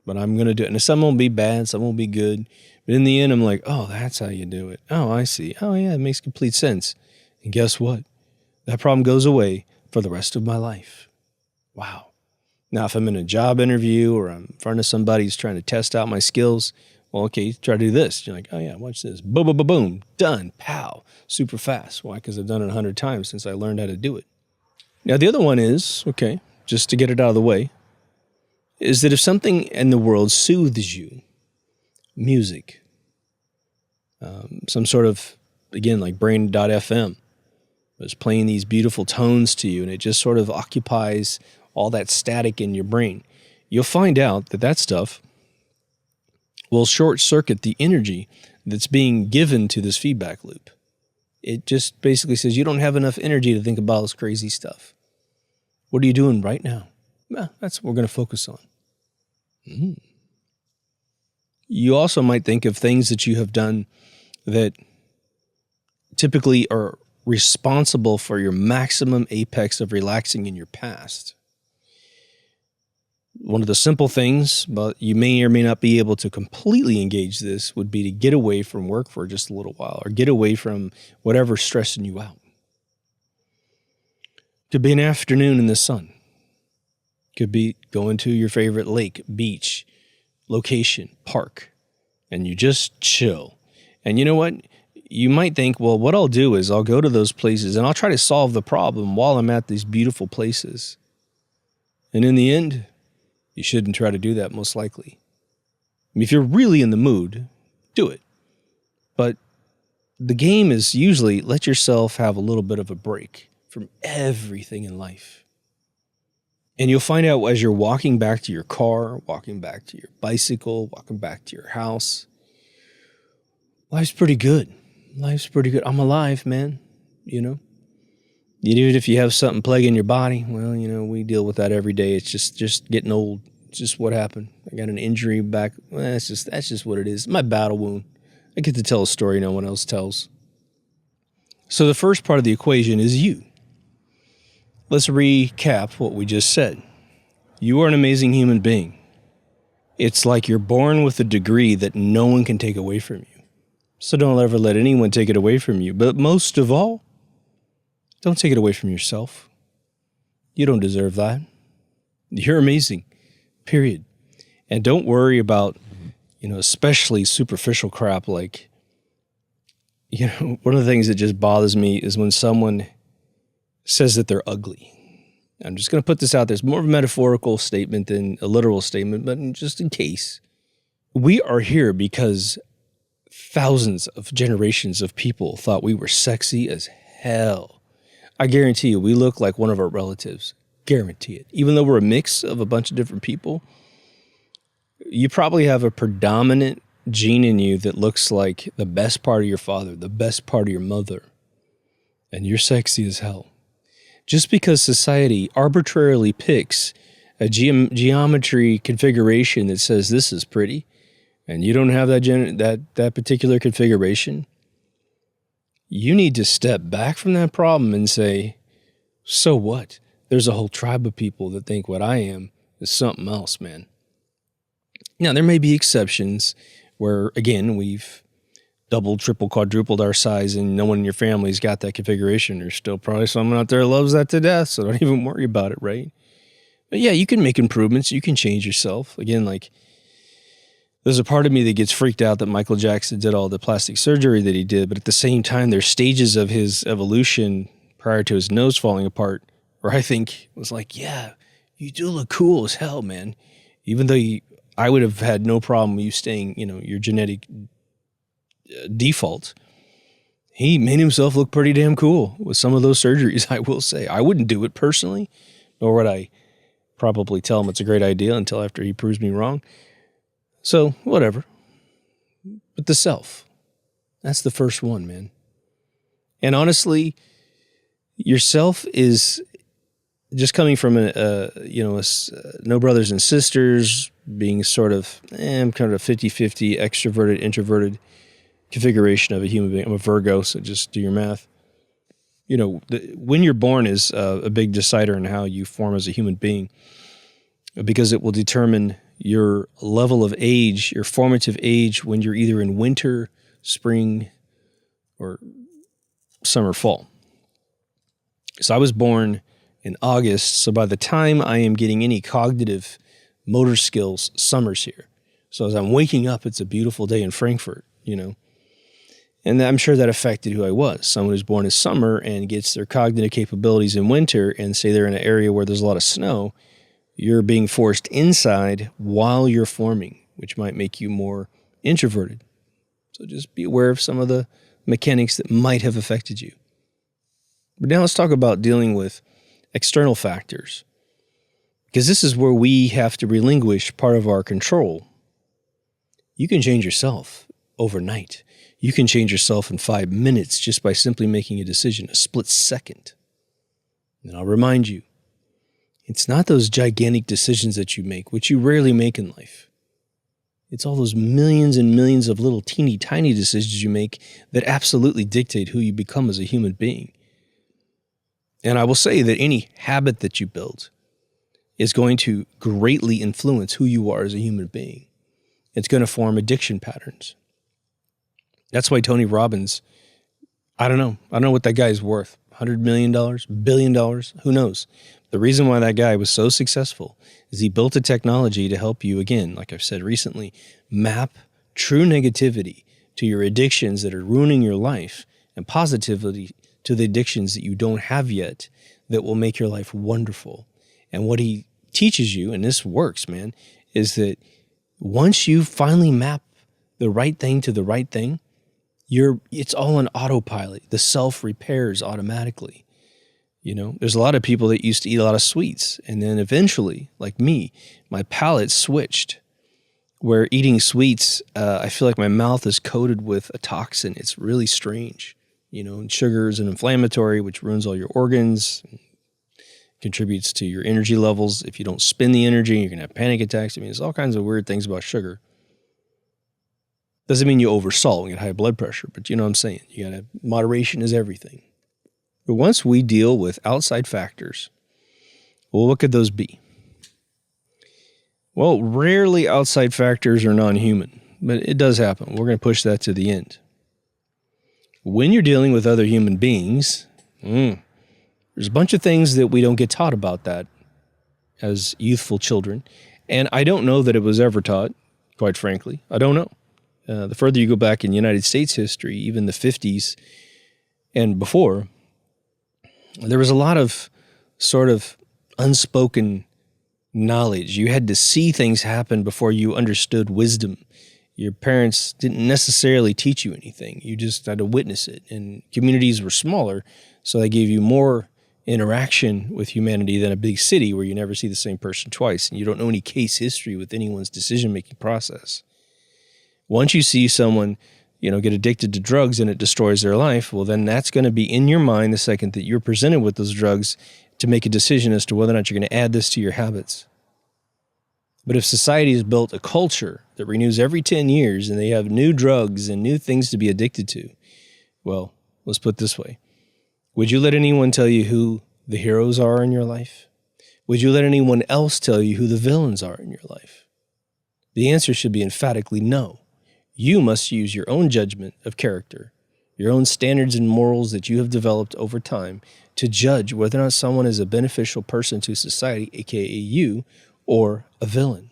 Speaker 1: but I'm going to do it. And some will be bad, some will be good. But in the end, I'm like, oh, that's how you do it. Oh, I see. Oh, yeah, it makes complete sense. And guess what? That problem goes away for the rest of my life. Wow. Now, if I'm in a job interview or I'm in front of somebody who's trying to test out my skills, well, okay, try to do this. You're like, oh, yeah, watch this. Boom, boom, boom, boom. Done. Pow. Super fast. Why? Because I've done it 100 times since I learned how to do it. Now, the other one is, okay, just to get it out of the way, is that if something in the world soothes you, music, some sort of, again, like brain.fm, is playing these beautiful tones to you, and it just sort of occupies all that static in your brain, you'll find out that that stuff will short-circuit the energy that's being given to this feedback loop. It just basically says you don't have enough energy to think about this crazy stuff. What are you doing right now? Well, that's what we're going to focus on. You also might think of things that you have done that typically are responsible for your maximum apex of relaxing in your past. One of the simple things, but you may or may not be able to completely engage this, would be to get away from work for just a little while, or get away from whatever's stressing you out. Could be an afternoon in the sun. Could be going to your favorite lake, beach, location, park, and you just chill. And you know what? You might think, well, what I'll do is I'll go to those places and I'll try to solve the problem while I'm at these beautiful places. And in the end, you shouldn't try to do that, most likely. I mean, if you're really in the mood, do it. But the game is usually let yourself have a little bit of a break from everything in life. And you'll find out as you're walking back to your car, walking back to your bicycle, walking back to your house, life's pretty good. Life's pretty good. I'm alive, man. Even if you have something plaguing your body, well, we deal with that every day. It's just getting old. It's just what happened. I got an injury back. Well, that's just what it is. My battle wound. I get to tell a story no one else tells. So the first part of the equation is you. Let's recap what we just said. You are an amazing human being. It's like you're born with a degree that no one can take away from you. So don't ever let anyone take it away from you. But most of all, don't take it away from yourself. You don't deserve that. You're amazing, period. And don't worry about, especially superficial crap like, one of the things that just bothers me is when someone says that they're ugly. I'm just going to put this out there. It's more of a metaphorical statement than a literal statement, but just in case. We are here because thousands of generations of people thought we were sexy as hell. I guarantee you, we look like one of our relatives. Guarantee it. Even though we're a mix of a bunch of different people, you probably have a predominant gene in you that looks like the best part of your father, the best part of your mother, and you're sexy as hell. Just because society arbitrarily picks a geometry configuration that says this is pretty, and you don't have that particular configuration, you need to step back from that problem and say, so what? There's a whole tribe of people that think what I am is something else, man. Now, there may be exceptions where, again, we've doubled, triple, quadrupled our size and no one in your family's got that configuration. There's still probably someone out there who loves that to death, so don't even worry about it, right? But yeah, you can make improvements. You can change yourself. Again, there's a part of me that gets freaked out that Michael Jackson did all the plastic surgery that he did, but at the same time, there's stages of his evolution prior to his nose falling apart where I think was like, yeah, you do look cool as hell, man. Even though I would have had no problem with you staying, your genetic default. He made himself look pretty damn cool with some of those surgeries, I will say. I wouldn't do it personally, nor would I probably tell him it's a great idea until after he proves me wrong. So, whatever. But the self, that's the first one, man. And honestly, yourself is just coming from no brothers and sisters, being sort of, I'm kind of a 50-50 extroverted, introverted configuration of a human being. I'm a Virgo, so just do your math. When you're born is a big decider in how you form as a human being, because it will determine your level of age, your formative age, when you're either in winter, spring, or summer, fall. So I was born in August, so by the time I am getting any cognitive motor skills, summer's here. So as I'm waking up, it's a beautiful day in Frankfurt, And I'm sure that affected who I was. Someone who's born in summer and gets their cognitive capabilities in winter, and say they're in an area where there's a lot of snow, you're being forced inside while you're forming, which might make you more introverted. So just be aware of some of the mechanics that might have affected you. But now let's talk about dealing with external factors, because this is where we have to relinquish part of our control. You can change yourself overnight. You can change yourself in 5 minutes just by simply making a decision, a split second. And I'll remind you, it's not those gigantic decisions that you make, which you rarely make in life. It's all those millions and millions of little teeny tiny decisions you make that absolutely dictate who you become as a human being. And I will say that any habit that you build is going to greatly influence who you are as a human being. It's going to form addiction patterns. That's why Tony Robbins, I don't know what that guy's worth. $100 million, $1 billion, who knows? The reason why that guy was so successful is he built a technology to help you, again, like I've said recently, map true negativity to your addictions that are ruining your life and positivity to the addictions that you don't have yet that will make your life wonderful. And what he teaches you, and this works, man, is that once you finally map the right thing to the right thing, it's all on autopilot. The self repairs automatically. There's a lot of people that used to eat a lot of sweets, and then eventually, like me, my palate switched. Where eating sweets, I feel like my mouth is coated with a toxin. It's really strange. And sugar is an inflammatory, which ruins all your organs, contributes to your energy levels. If you don't spend the energy, you're going to have panic attacks. I mean, there's all kinds of weird things about sugar. Doesn't mean you oversalt and get high blood pressure, but you know what I'm saying. Moderation is everything. But once we deal with outside factors, well, what could those be? Well, rarely outside factors are non-human, but it does happen. We're going to push that to the end. When you're dealing with other human beings, there's a bunch of things that we don't get taught about that as youthful children. And I don't know that it was ever taught, quite frankly. I don't know. The further you go back in United States history, even the 50s and before, there was a lot of sort of unspoken knowledge. You had to see things happen before you understood wisdom. Your parents didn't necessarily teach you anything. You just had to witness it. And communities were smaller, so they gave you more interaction with humanity than a big city where you never see the same person twice and you don't know any case history with anyone's decision-making process. Once you see someone, get addicted to drugs and it destroys their life, well, then that's going to be in your mind the second that you're presented with those drugs to make a decision as to whether or not you're going to add this to your habits. But if society has built a culture that renews every 10 years and they have new drugs and new things to be addicted to, well, let's put it this way. Would you let anyone tell you who the heroes are in your life? Would you let anyone else tell you who the villains are in your life? The answer should be emphatically no. You must use your own judgment of character, your own standards and morals that you have developed over time to judge whether or not someone is a beneficial person to society, aka you, or a villain.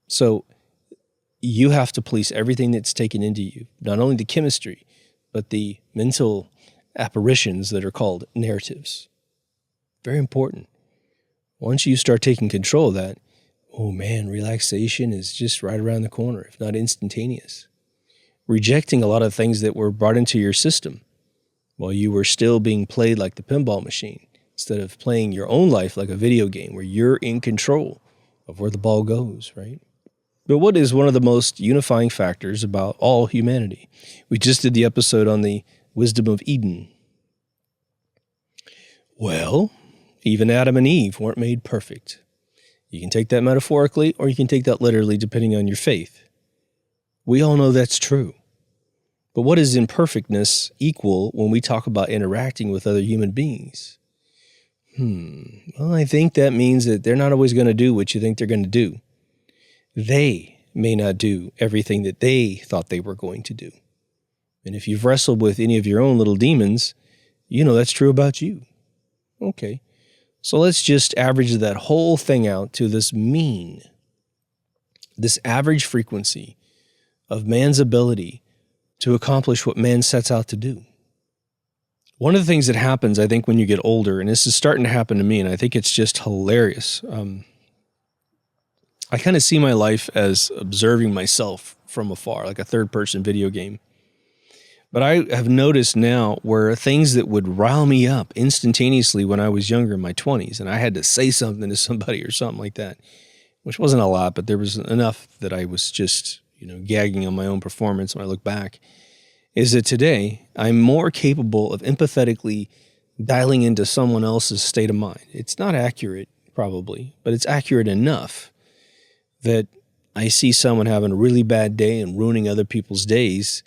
Speaker 1: So you have to police everything that's taken into you, not only the chemistry, but the mental apparitions that are called narratives. Very important. Once you start taking control of that, oh man, relaxation is just right around the corner, if not instantaneous. Rejecting a lot of things that were brought into your system while you were still being played like the pinball machine, instead of playing your own life like a video game where you're in control of where the ball goes, right? But what is one of the most unifying factors about all humanity? We just did the episode on the wisdom of Eden. Well, even Adam and Eve weren't made perfect. You can take that metaphorically or you can take that literally depending on your faith. We all know that's true. But what is imperfectness equal when we talk about interacting with other human beings? Well, I think that means that they're not always going to do what you think they're going to do. They may not do everything that they thought they were going to do. And if you've wrestled with any of your own little demons, you know that's true about you. Okay. So let's just average that whole thing out to this mean, this average frequency of man's ability to accomplish what man sets out to do. One of the things that happens, I think, when you get older, and this is starting to happen to me, and I think it's just hilarious. I kind of see my life as observing myself from afar, like a third-person video game. But I have noticed now where things that would rile me up instantaneously when I was younger in my 20s, and I had to say something to somebody or something like that, which wasn't a lot, but there was enough that I was just, gagging on my own performance when I look back, is that today I'm more capable of empathetically dialing into someone else's state of mind. It's not accurate, probably, but it's accurate enough that I see someone having a really bad day and ruining other people's days.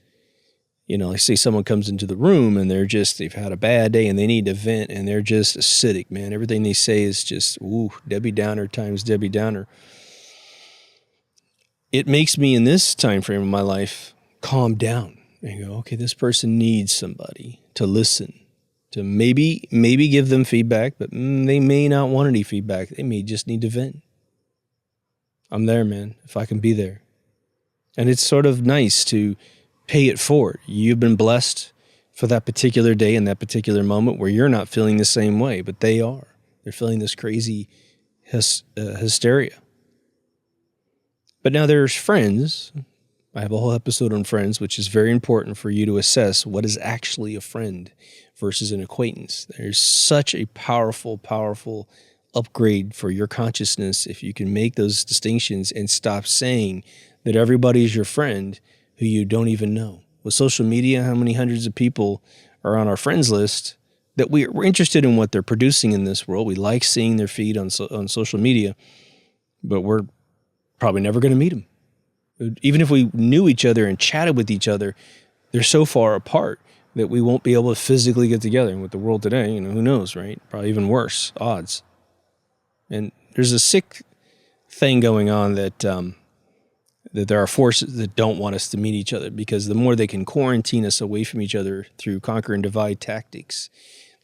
Speaker 1: I see someone comes into the room and they've had a bad day and they need to vent and they're just acidic, man. Everything they say is just, Debbie Downer times Debbie Downer. It makes me, in this time frame of my life, calm down and go, okay, this person needs somebody to listen, to maybe give them feedback, but they may not want any feedback. They may just need to vent. I'm there, man, if I can be there. And it's sort of nice to pay it forward. You've been blessed for that particular day and that particular moment where you're not feeling the same way, but they are. They're feeling this crazy hysteria. But now there's friends, I have a whole episode on friends, which is very important for you to assess what is actually a friend versus an acquaintance. There's such a powerful, powerful upgrade for your consciousness if you can make those distinctions and stop saying that everybody is your friend who you don't even know. With social media, how many hundreds of people are on our friends list that we're interested in what they're producing in this world. We like seeing their feed on social media, but we're probably never going to meet them. Even if we knew each other and chatted with each other, they're so far apart that we won't be able to physically get together. And with the world today, who knows, right? Probably even worse odds. And there's a sick thing going on that there are forces that don't want us to meet each other, because the more they can quarantine us away from each other through conquer and divide tactics,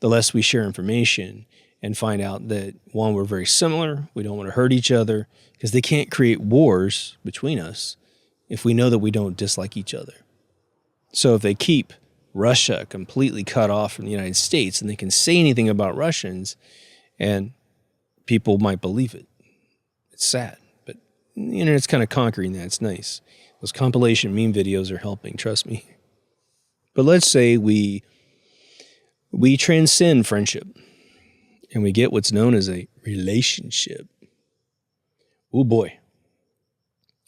Speaker 1: the less we share information and find out that, one, we're very similar, we don't want to hurt each other, because they can't create wars between us if we know that we don't dislike each other. So if they keep Russia completely cut off from the United States and they can say anything about Russians and people might believe it, it's sad. But the internet's kind of conquering that. It's nice. Those compilation meme videos are helping, trust me. But let's say we transcend friendship and we get what's known as a relationship. Oh boy.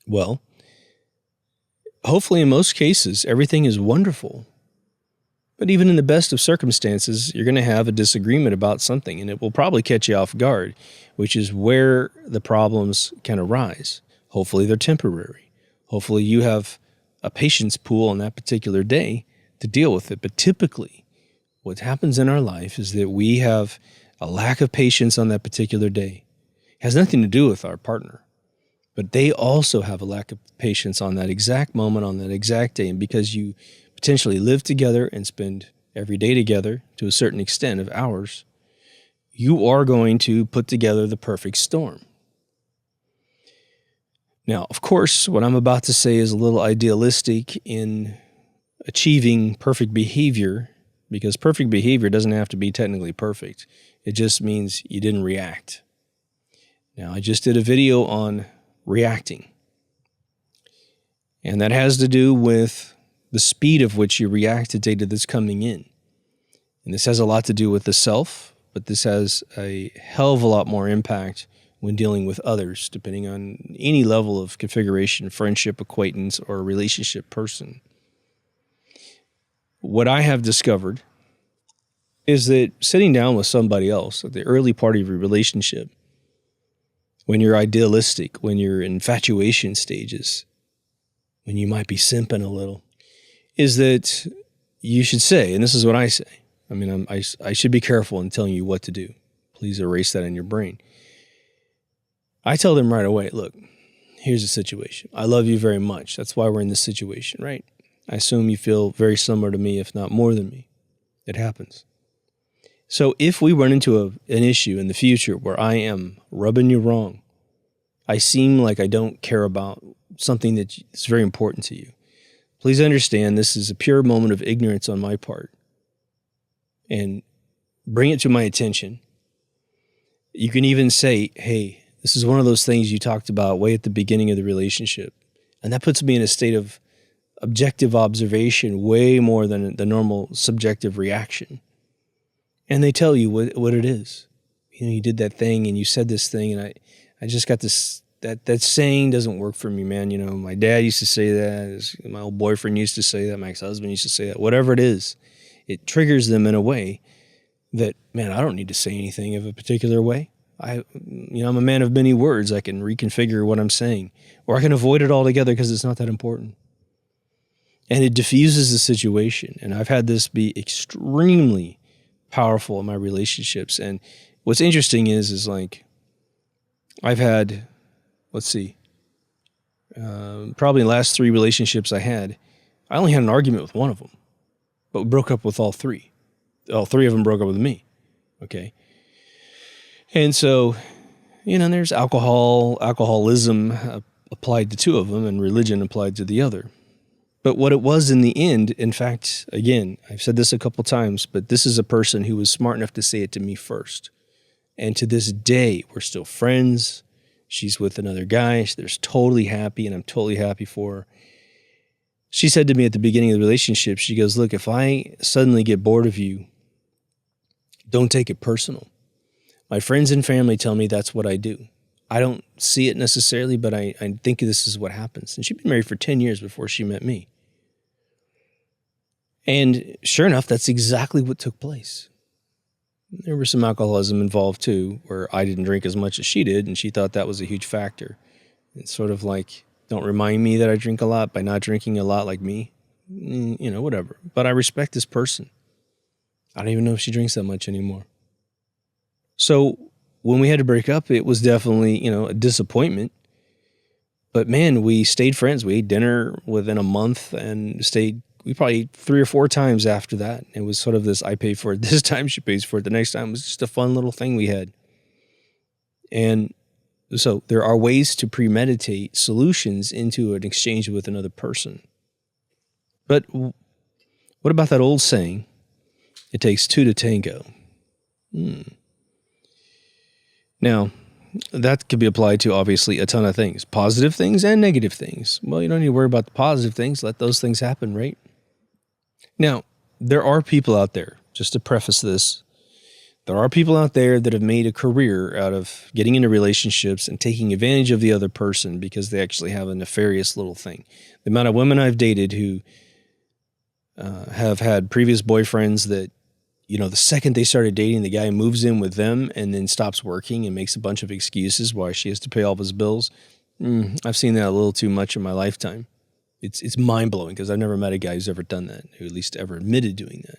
Speaker 1: Well, hopefully in most cases, everything is wonderful. But even in the best of circumstances, you're going to have a disagreement about something, and it will probably catch you off guard, which is where the problems can arise. Hopefully they're temporary. Hopefully you have a patience pool on that particular day to deal with it. But typically, what happens in our life is that we have a lack of patience on that particular day. It has nothing to do with our partner, but they also have a lack of patience on that exact moment, on that exact day. And because you potentially live together and spend every day together to a certain extent of hours, you are going to put together the perfect storm. Now, of course, what I'm about to say is a little idealistic in achieving perfect behavior, because perfect behavior doesn't have to be technically perfect. It just means you didn't react. Now, I just did a video on reacting, and that has to do with the speed of which you react to data that's coming in. And this has a lot to do with the self, but this has a hell of a lot more impact when dealing with others, depending on any level of configuration, friendship, acquaintance, or relationship person. What I have discovered is that sitting down with somebody else at the early part of your relationship, when you're idealistic, when you're in infatuation stages, when you might be simping a little, is that you should say, and this is what I say. I mean, I should be careful in telling you what to do. Please erase that in your brain. I tell them right away, look, here's the situation. I love you very much. That's why we're in this situation, right? I assume you feel very similar to me, if not more than me. It happens. So if we run into an issue in the future where I am rubbing you wrong, I seem like I don't care about something that is very important to you, please understand this is a pure moment of ignorance on my part, and bring it to my attention. You can even say, hey, this is one of those things you talked about way at the beginning of the relationship. And that puts me in a state of objective observation way more than the normal subjective reaction. And they tell you what it is. You did that thing and you said this thing, and I just got this, that saying doesn't work for me, man. My dad used to say that, my old boyfriend used to say that, my ex-husband used to say that, whatever it is, it triggers them in a way that, man, I don't need to say anything of a particular way. I'm a man of many words. I can reconfigure what I'm saying, or I can avoid it altogether because it's not that important. And it diffuses the situation. And I've had this be extremely powerful in my relationships. And what's interesting is like, I've had, probably the last 3 relationships I had, I only had an argument with one of them, but we broke up with all 3. All 3 of them broke up with me. Okay. And so, there's alcoholism applied to 2 of them, and religion applied to the other. But what it was in the end, in fact, again, I've said this a couple times, but this is a person who was smart enough to say it to me first. And to this day, we're still friends. She's with another guy. They're totally happy, and I'm totally happy for her. She said to me at the beginning of the relationship, she goes, look, if I suddenly get bored of you, don't take it personal. My friends and family tell me that's what I do. I don't see it necessarily, but I think this is what happens. And she'd been married for 10 years before she met me. And sure enough, that's exactly what took place. There was some alcoholism involved too, where I didn't drink as much as she did, and she thought that was a huge factor. It's sort of like, don't remind me that I drink a lot by not drinking a lot like me. Whatever. But I respect this person. I don't even know if she drinks that much anymore. So when we had to break up, it was definitely, a disappointment. But man, we stayed friends. We ate dinner within a month and we probably ate 3 or 4 times after that. It was sort of this, I paid for it this time, she pays for it the next time. It was just a fun little thing we had. And so there are ways to premeditate solutions into an exchange with another person. But what about that old saying, it takes 2 to tango? Now, that could be applied to obviously a ton of things, positive things and negative things. Well, you don't need to worry about the positive things. Let those things happen, right? Now, there are people out there, just to preface this, there are people out there that have made a career out of getting into relationships and taking advantage of the other person because they actually have a nefarious little thing. The amount of women I've dated who have had previous boyfriends that, the second they started dating, the guy moves in with them and then stops working and makes a bunch of excuses why she has to pay all of his bills. I've seen that a little too much in my lifetime. It's mind-blowing because I've never met a guy who's ever done that, who at least ever admitted doing that.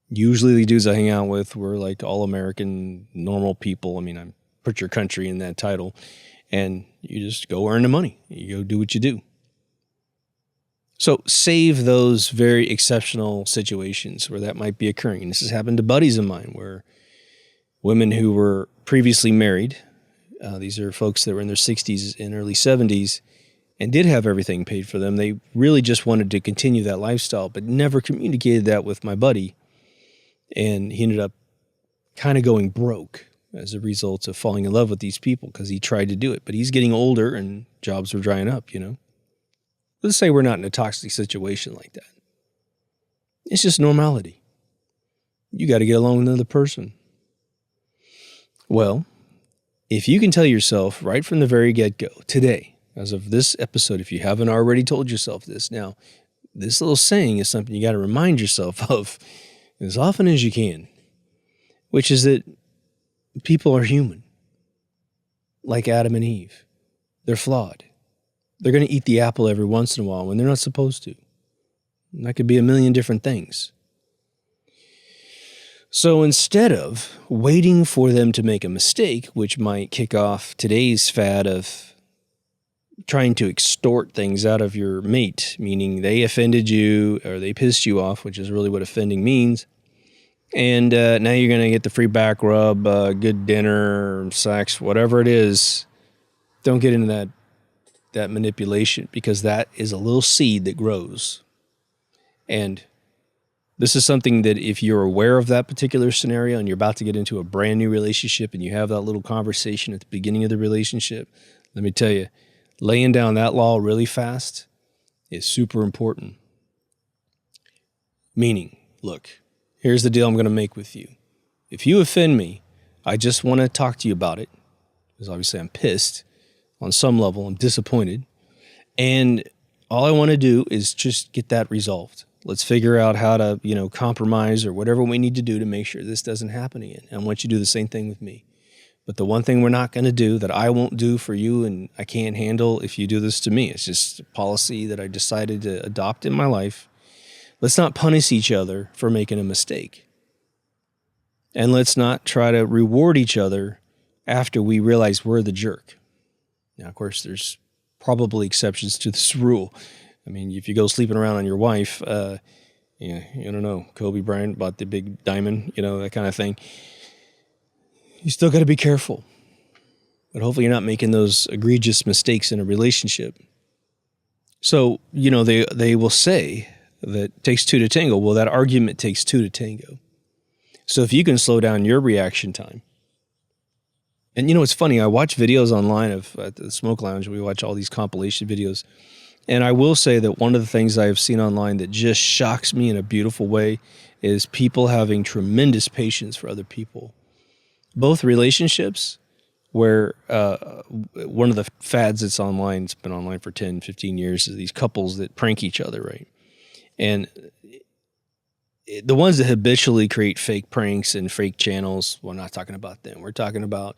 Speaker 1: Usually the dudes I hang out with were like all-American, normal people. I mean, I put your country in that title, and you just go earn the money. You go do what you do. So save those very exceptional situations where that might be occurring. And this has happened to buddies of mine where women who were previously married, these are folks that were in their 60s and early 70s and did have everything paid for them. They really just wanted to continue that lifestyle, but never communicated that with my buddy. And he ended up kind of going broke as a result of falling in love with these people because he tried to do it. But he's getting older and jobs were drying up, Let's say we're not in a toxic situation like that. It's just normality. You got to get along with another person. Well, if you can tell yourself right from the very get-go, today, as of this episode, if you haven't already told yourself this, now, this little saying is something you got to remind yourself of as often as you can, which is that people are human, like Adam and Eve. They're flawed. They're going to eat the apple every once in a while when they're not supposed to. And that could be a million different things. So instead of waiting for them to make a mistake, which might kick off today's fad of trying to extort things out of your mate, meaning they offended you or they pissed you off, which is really what offending means, and now you're going to get the free back rub, good dinner, sex, whatever it is, don't get into that manipulation, because that is a little seed that grows. And this is something that if you're aware of that particular scenario and you're about to get into a brand new relationship and you have that little conversation at the beginning of the relationship, let me tell you, laying down that law really fast is super important. Meaning, look, here's the deal I'm going to make with you. If you offend me, I just want to talk to you about it, because obviously I'm pissed. On some level, I'm disappointed. And all I want to do is just get that resolved. Let's figure out how to, compromise or whatever we need to do to make sure this doesn't happen again. And I want you to do the same thing with me. But the one thing we're not going to do, that I won't do for you and I can't handle if you do this to me, it's just a policy that I decided to adopt in my life. Let's not punish each other for making a mistake. And let's not try to reward each other after we realize we're the jerk. Now, of course, there's probably exceptions to this rule. I mean, if you go sleeping around on your wife, I don't know, Kobe Bryant bought the big diamond, that kind of thing. You still got to be careful. But hopefully you're not making those egregious mistakes in a relationship. So, they will say that it takes 2 to tango. Well, that argument takes 2 to tango. So if you can slow down your reaction time. And it's funny, I watch videos online at the Smoke Lounge. We watch all these compilation videos And I will say that one of the things I have seen online that just shocks me in a beautiful way is people having tremendous patience for other people. Both relationships, where one of the fads that's online, it's been online for 10, 15 years, is these couples that prank each other, right? And the ones that habitually create fake pranks and fake channels, we're not talking about them. We're talking about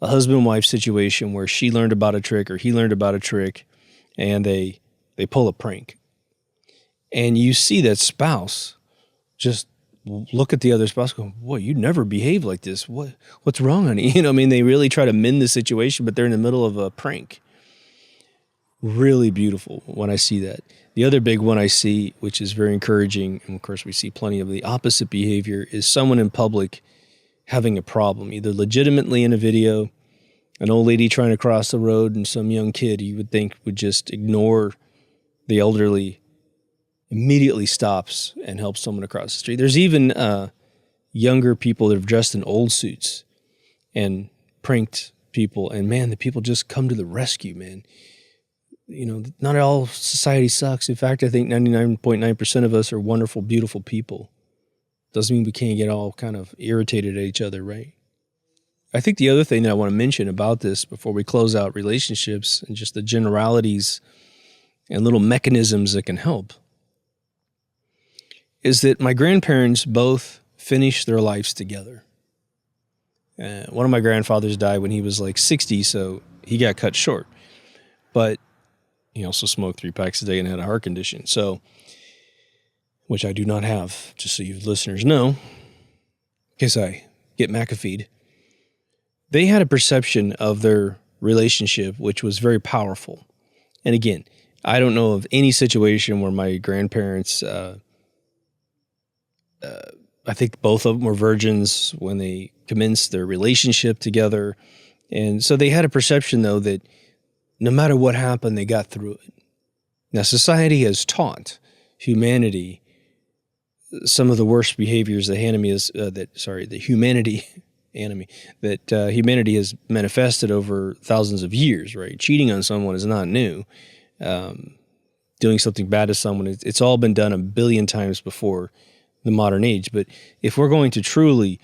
Speaker 1: a husband and wife situation where she learned about a trick or he learned about a trick, and they pull a prank. And you see that spouse just look at the other spouse going, boy, you never behave like this. What's wrong, honey? You know, I mean, they really try to mend the situation, but they're in the middle of a prank. Really beautiful when I see that. The other big one I see, which is very encouraging, and of course we see plenty of the opposite behavior, is someone in public having a problem, either legitimately in a video, an old lady trying to cross the road, and some young kid you would think would just ignore the elderly, immediately stops and helps someone across the street. There's even younger people that have dressed in old suits and pranked people, and man, the people just come to the rescue, man. You know, not all society sucks. In fact, I think 99.9% of us are wonderful, beautiful people. Doesn't mean we can't get all kind of irritated at each other, right? I think the other thing that I want to mention about this before we close out relationships and just the generalities and little mechanisms that can help is that my grandparents both finished their lives together. One of my grandfathers died when he was like 60, so he got cut short. But he also smoked 3 packs a day and had a heart condition, so, which I do not have, just so you listeners know, in case I get McAfee'd. They had a perception of their relationship which was very powerful. And again, I don't know of any situation where my grandparents, I think both of them were virgins when they commenced their relationship together. And so they had a perception, though, that no matter what happened, they got through it. Now, society has taught humanity some of the worst behaviors the humanity has manifested over thousands of years, right? Cheating on someone is not new. Doing something bad to someone, it's all been done a billion times before the modern age. But if we're going to truly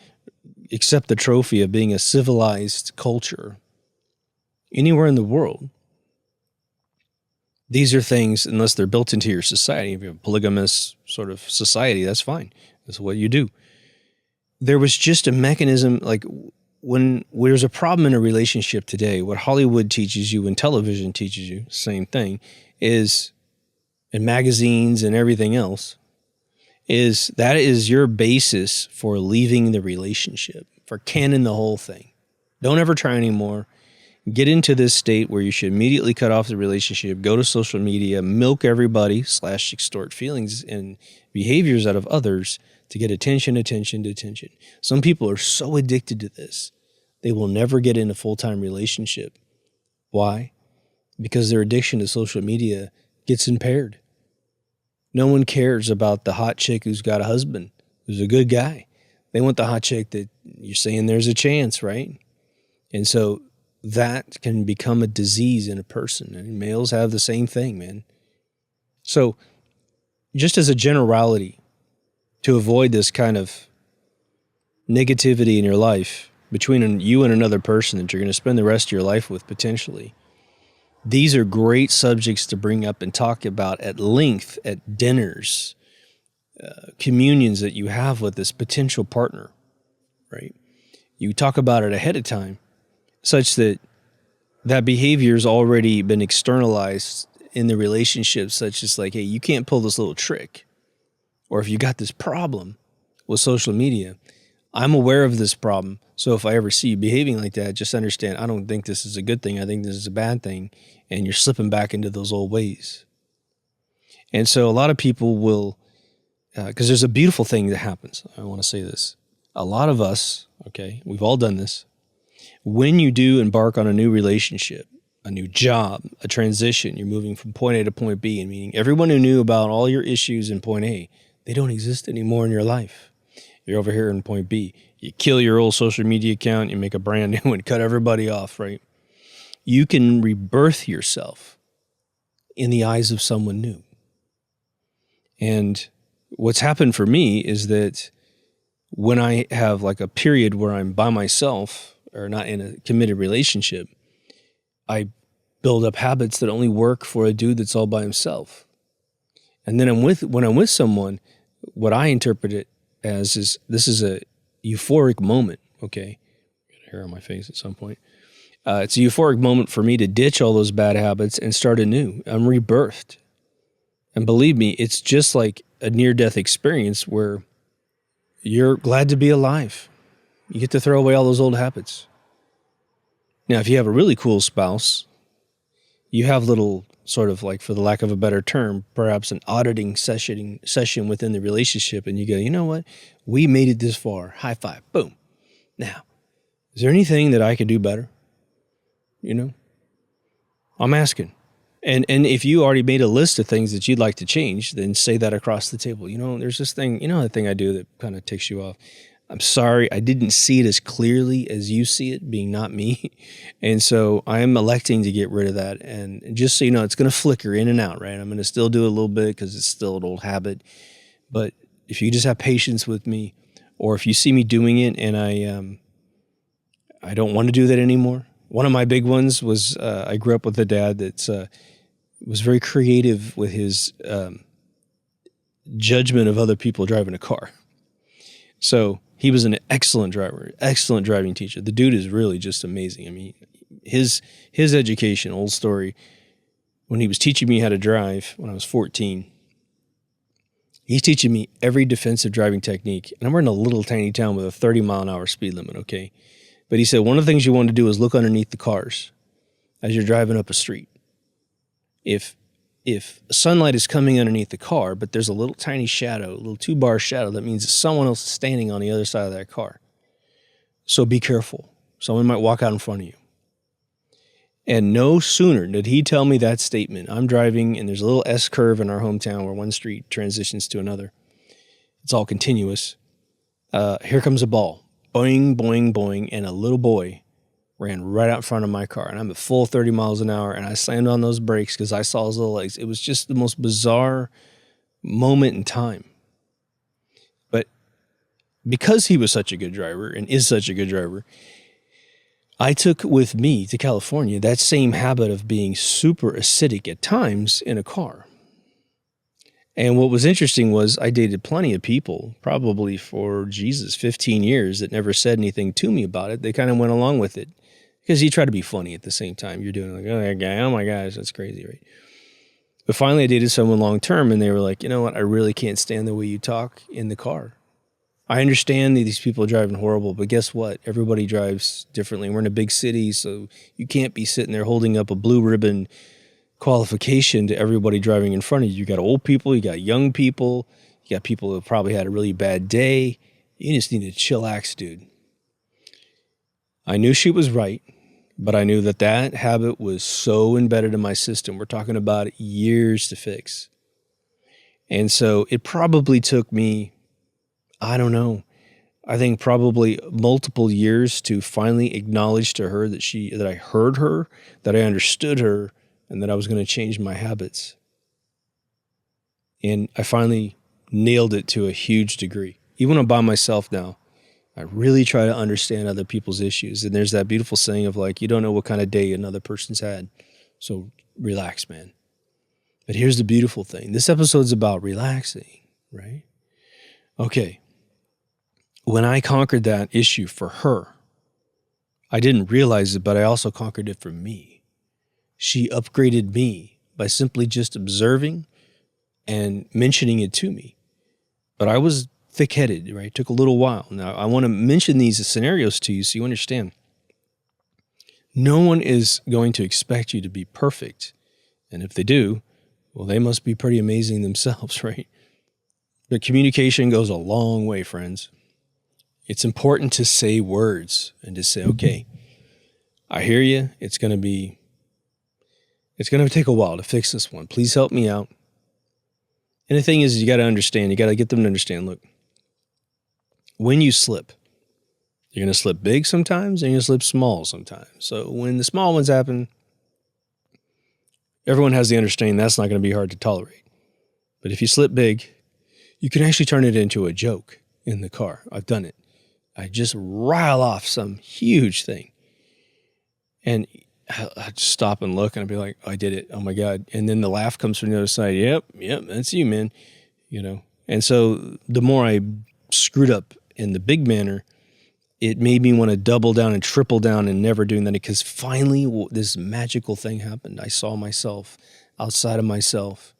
Speaker 1: accept the trophy of being a civilized culture anywhere in the world, these are things, unless they're built into your society, if you have a polygamous sort of society, that's fine. That's what you do. There was just a mechanism, like when there's a problem in a relationship today, what Hollywood teaches you and television teaches you, same thing, is, and magazines and everything else, is that is your basis for leaving the relationship, for canning the whole thing. Don't ever try anymore. Get into this state where you should immediately cut off the relationship, go to social media, milk everybody, / extort feelings and behaviors out of others to get attention. Some people are so addicted to this, they will never get in a full-time relationship. Why? Because their addiction to social media gets impaired. No one cares about the hot chick who's got a husband, who's a good guy. They want the hot chick that you're saying there's a chance, right? And so that can become a disease in a person. And males have the same thing, man. So just as a generality, to avoid this kind of negativity in your life between you and another person that you're going to spend the rest of your life with potentially, these are great subjects to bring up and talk about at length at dinners, communions that you have with this potential partner, right? You talk about it ahead of time such that that behavior has already been externalized in the relationship, such as like, hey, you can't pull this little trick. Or if you got this problem with social media, I'm aware of this problem. So if I ever see you behaving like that, just understand, I don't think this is a good thing. I think this is a bad thing. And you're slipping back into those old ways. And so a lot of people will, because there's a beautiful thing that happens. I want to say this. A lot of us, okay, we've all done this. When you do embark on a new relationship, a new job, a transition, you're moving from point A to point B, and meaning everyone who knew about all your issues in point A, they don't exist anymore in your life. You're over here in point B. You kill your old social media account, you make a brand new one, cut everybody off, right? You can rebirth yourself in the eyes of someone new. And what's happened for me is that when I have like a period where I'm by myself or not in a committed relationship, I build up habits that only work for a dude that's all by himself. And then when I'm with someone, what I interpret it as is this is a euphoric moment, okay? Got hair on my face at some point. It's a euphoric moment for me to ditch all those bad habits and start anew. I'm rebirthed. And believe me, it's just like a near-death experience where you're glad to be alive. You get to throw away all those old habits. Now, if you have a really cool spouse, you have little sort of like, for the lack of a better term, perhaps an auditing session within the relationship, and you go, you know what? We made it this far. High five. Boom. Now, is there anything that I could do better? You know? I'm asking. And if you already made a list of things that you'd like to change, then say that across the table. You know, there's this thing, you know, the thing I do that kind of ticks you off. I'm sorry, I didn't see it as clearly as you see it, being not me. And so I am electing to get rid of that. And just so you know, it's going to flicker in and out, right? I'm going to still do a little bit because it's still an old habit. But if you just have patience with me, or if you see me doing it and I don't want to do that anymore. One of my big ones was I grew up with a dad that's was very creative with his judgment of other people driving a car. So he was an excellent driver, excellent driving teacher. The dude is really just amazing. I mean, his education, old story, when he was teaching me how to drive when I was 14, he's teaching me every defensive driving technique. And we're in a little tiny town with a 30-mile-an-hour speed limit, okay? But he said one of the things you want to do is look underneath the cars as you're driving up a street. If sunlight is coming underneath the car, but there's a little tiny shadow, a little 2-bar shadow, that means that someone else is standing on the other side of that car. So be careful. Someone might walk out in front of you. And no sooner did he tell me that statement, I'm driving and there's a little S curve in our hometown where one street transitions to another. It's all continuous. Here comes a ball. Boing, boing, boing, and a little boy ran right out in front of my car, and I'm at full 30 miles an hour, and I slammed on those brakes because I saw his little legs. It was just the most bizarre moment in time. But because he was such a good driver and is such a good driver, I took with me to California that same habit of being super acidic at times in a car. And what was interesting was I dated plenty of people, probably for, 15 years, that never said anything to me about it. They kind of went along with it because you try to be funny at the same time. You're doing like, oh, that guy, oh my gosh, that's crazy, right? But finally I dated someone long term and they were like, you know what? I really can't stand the way you talk in the car. I understand that these people are driving horrible, but guess what? Everybody drives differently. We're in a big city, so you can't be sitting there holding up a blue ribbon qualification to everybody driving in front of you. You got old people, you got young people, you got people who probably had a really bad day. You just need to chillax, dude. I knew she was right, but I knew that that habit was so embedded in my system. We're talking about years to fix. And so it probably took me, I don't know, I think probably multiple years to finally acknowledge to her that I heard her, that I understood her, and that I was going to change my habits. And I finally nailed it to a huge degree. Even when I'm by myself now, I really try to understand other people's issues. And there's that beautiful saying of like, you don't know what kind of day another person's had. So relax, man. But here's the beautiful thing. This episode's about relaxing, right? Okay. When I conquered that issue for her, I didn't realize it, but I also conquered it for me. She upgraded me by simply just observing and mentioning it to me. But I was thick-headed, right? It took a little while. Now, I want to mention these scenarios to you so you understand. No one is going to expect you to be perfect. And if they do, well, they must be pretty amazing themselves, right? But communication goes a long way, friends. It's important to say words and to say, okay, I hear you. It's going to take a while to fix this one. Please help me out. And the thing is, you got to understand, you got to get them to understand, look, when you slip, you're going to slip big sometimes and you're going to slip small sometimes. So when the small ones happen, Everyone has the understanding that's not going to be hard to tolerate. But if you slip big, you can actually turn it into a joke in the car. I've done it. I just rile off some huge thing. And I'd just stop and look and I'd be like, I did it. Oh my God. And then the laugh comes from the other side. Yep, that's you, man. And so the more I screwed up in the big manner, it made me want to double down and triple down and never doing that, because finally this magical thing happened. I saw myself outside of myself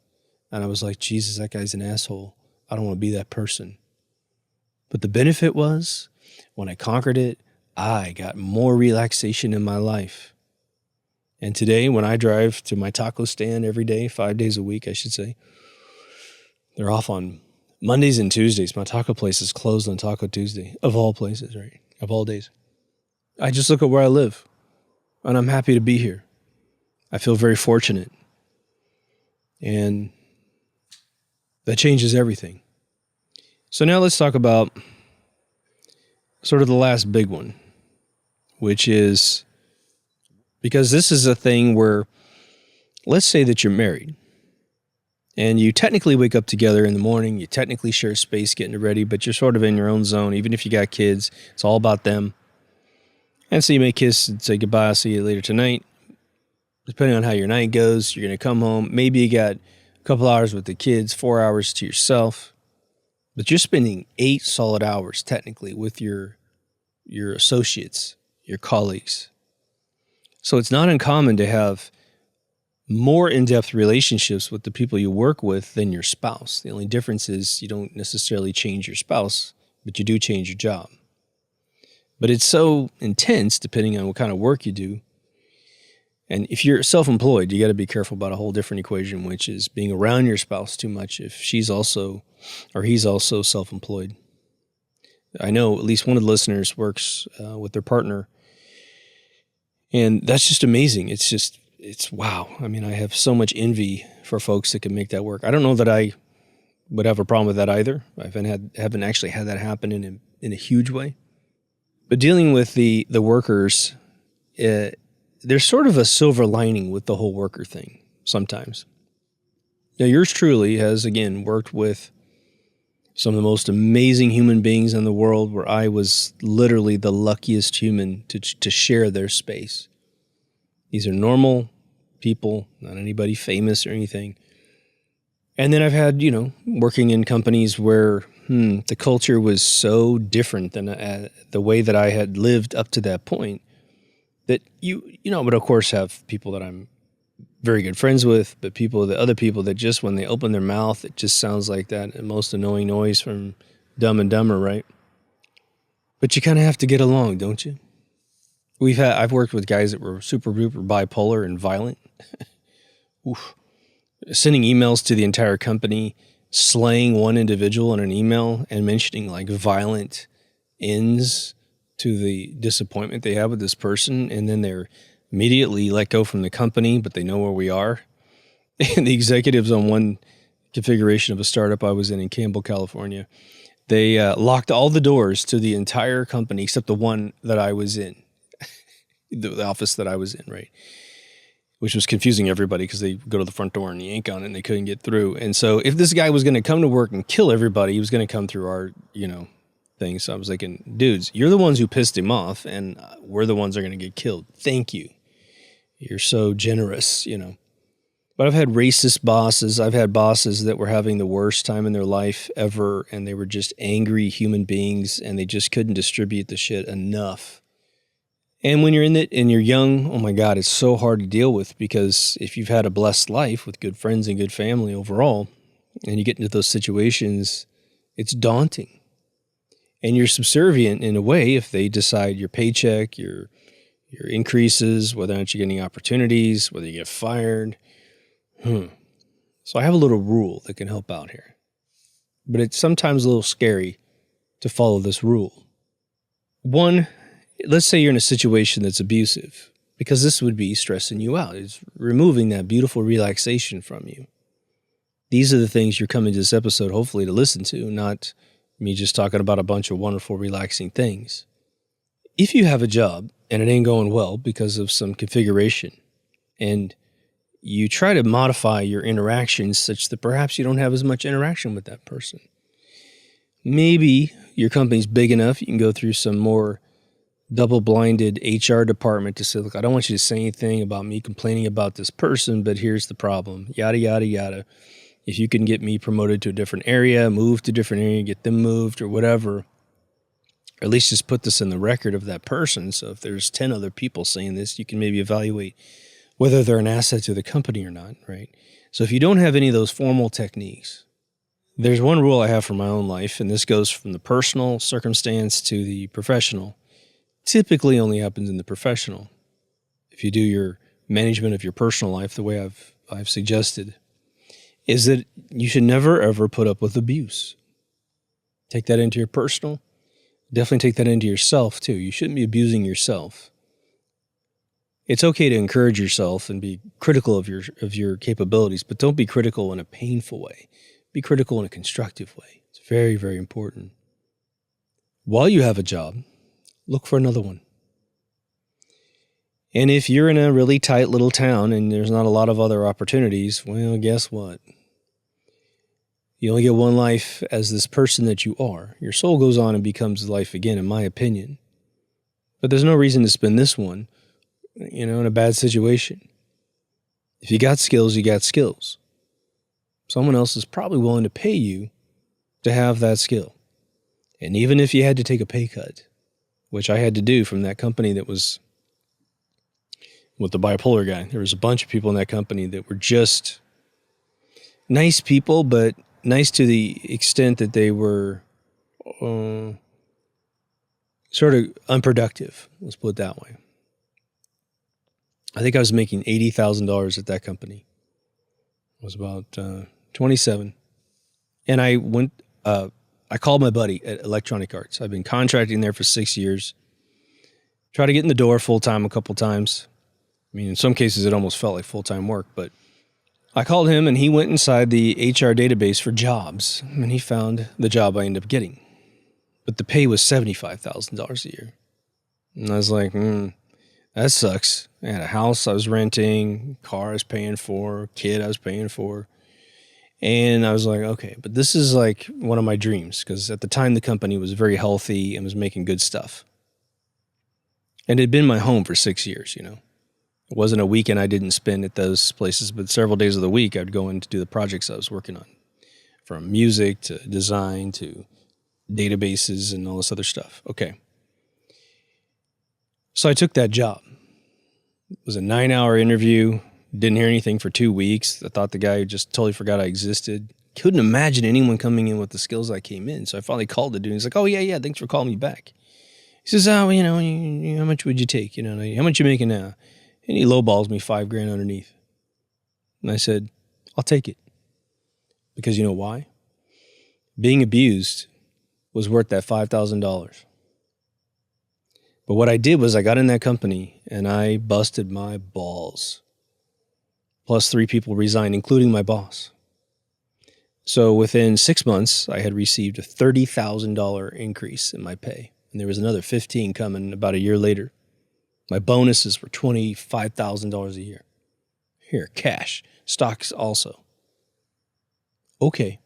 Speaker 1: and I was like, Jesus, that guy's an asshole. I don't want to be that person. But the benefit was, when I conquered it, I got more relaxation in my life. And today, when I drive to my taco stand every day, 5 days a week, I should say, they're off on Mondays and Tuesdays. My taco place is closed on Taco Tuesday, of all places, right? Of all days. I just look at where I live, and I'm happy to be here. I feel very fortunate. And that changes everything. So now let's talk about sort of the last big one, which is, because this is a thing where, let's say that you're married and you technically wake up together in the morning, you technically share space getting ready, but you're sort of in your own zone. Even if you got kids, it's all about them. And so you may kiss and say goodbye, I'll see you later tonight. Depending on how your night goes, you're going to come home. Maybe you got a couple hours with the kids, 4 hours to yourself. But you're spending 8 solid hours technically with your associates, your colleagues. So it's not uncommon to have more in-depth relationships with the people you work with than your spouse. The only difference is you don't necessarily change your spouse, but you do change your job. But it's so intense depending on what kind of work you do. And if you're self-employed, you got to be careful about a whole different equation, which is being around your spouse too much if she's also, or he's also self-employed. I know at least one of the listeners works with their partner, and that's just amazing. It's wow. I mean, I have so much envy for folks that can make that work. I don't know that I would have a problem with that either. I haven't actually had that happen in a huge way. But dealing with the workers, there's sort of a silver lining with the whole worker thing sometimes. Now, yours truly has, again, worked with some of the most amazing human beings in the world, where I was literally the luckiest human to share their space. These are normal people, not anybody famous or anything. And then I've had, working in companies where the culture was so different than the way that I had lived up to that point, that but of course have people that I'm very good friends with, but the other people that just, when they open their mouth, it just sounds like that most annoying noise from Dumb and Dumber, right? But you kind of have to get along, don't you? I've worked with guys that were super duper bipolar and violent. Oof. Sending emails to the entire company, slaying one individual in an email and mentioning like violent ends to the disappointment they have with this person, and then they're immediately let go from the company, but they know where we are. And the executives on one configuration of a startup I was in Campbell, California, they locked all the doors to the entire company except the one that I was in, the office that I was in, right? Which was confusing everybody because they go to the front door and yank on it and they couldn't get through. And so if this guy was going to come to work and kill everybody, he was going to come through our, thing. So I was thinking, dudes, you're the ones who pissed him off, and we're the ones that are going to get killed. Thank you. You're so generous, But I've had racist bosses. I've had bosses that were having the worst time in their life ever, and they were just angry human beings, and they just couldn't distribute the shit enough. And when you're in it and you're young, oh my God, it's so hard to deal with, because if you've had a blessed life with good friends and good family overall, and you get into those situations, it's daunting. And you're subservient in a way if they decide your paycheck, your increases, whether or not you're getting opportunities, whether you get fired. So I have a little rule that can help out here. But it's sometimes a little scary to follow this rule. One, let's say you're in a situation that's abusive, because this would be stressing you out. It's removing that beautiful relaxation from you. These are the things you're coming to this episode hopefully to listen to, not me just talking about a bunch of wonderful, relaxing things. If you have a job and it ain't going well because of some configuration, and you try to modify your interactions such that perhaps you don't have as much interaction with that person. Maybe your company's big enough, you can go through some more double-blinded HR department to say, look, I don't want you to say anything about me complaining about this person, but here's the problem, yada, yada, yada. If you can get me promoted to a different area, move to a different area, get them moved or whatever, or at least just put this in the record of that person. So if there's 10 other people saying this, you can maybe evaluate whether they're an asset to the company or not, right? So if you don't have any of those formal techniques, there's one rule I have for my own life, and this goes from the personal circumstance to the professional. Typically only happens in the professional. If you do your management of your personal life the way I've suggested, is that you should never ever put up with abuse. Take that into your personal. Definitely take that into yourself too. You shouldn't be abusing yourself. It's okay to encourage yourself and be critical of your capabilities, but don't be critical in a painful way. Be critical in a constructive way. It's very, very important. While you have a job, look for another one. And if you're in a really tight little town and there's not a lot of other opportunities, well, guess what? You only get one life as this person that you are. Your soul goes on and becomes life again, in my opinion. But there's no reason to spend this one, in a bad situation. If you got skills, you got skills. Someone else is probably willing to pay you to have that skill. And even if you had to take a pay cut, which I had to do from that company that was with the bipolar guy, there was a bunch of people in that company that were just nice people, but nice to the extent that they were sort of unproductive. Let's put it that way. I think I was making $80,000 at that company. I was about 27. And I called my buddy at Electronic Arts. I've been contracting there for 6 years. Tried to get in the door full-time a couple times. I mean, in some cases, it almost felt like full-time work, but I called him and he went inside the HR database for jobs and he found the job I ended up getting. But the pay was $75,000 a year. And I was like, that sucks. I had a house I was renting, car I was paying for, kid I was paying for. And I was like, okay, but this is like one of my dreams because at the time the company was very healthy and was making good stuff. And it had been my home for 6 years, It wasn't a weekend I didn't spend at those places, but several days of the week I'd go in to do the projects I was working on, from music to design to databases and all this other stuff. Okay. So I took that job. It was a 9-hour interview. Didn't hear anything for 2 weeks. I thought the guy just totally forgot I existed. Couldn't imagine anyone coming in with the skills I came in. So I finally called the dude. He's like, oh, yeah, thanks for calling me back. He says, how much would you take? How much you making now? And he lowballs me $5,000 underneath. And I said, I'll take it. Because you know why? Being abused was worth that $5,000. But what I did was I got in that company and I busted my balls. Plus 3 people resigned, including my boss. So within 6 months, I had received a $30,000 increase in my pay. And there was another 15 coming about a year later. My bonuses were $25,000 a year. Here, cash. Stocks also. Okay.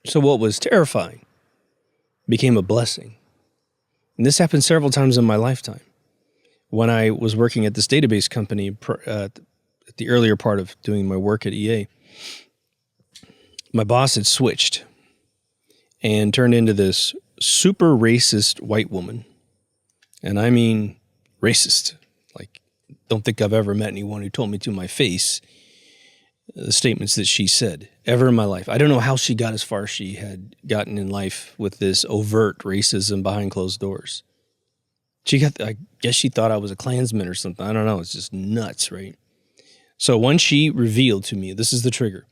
Speaker 1: So what was terrifying became a blessing. And this happened several times in my lifetime. When I was working at this database company at the earlier part of doing my work at EA, my boss had switched and turned into this super racist white woman. And I mean racist. Like, don't think I've ever met anyone who told me to my face the statements that she said ever in my life. I don't know how she got as far as she had gotten in life with this overt racism behind closed doors. I guess she thought I was a Klansman or something. I don't know. It's just nuts, right? So when she revealed to me, this is the trigger.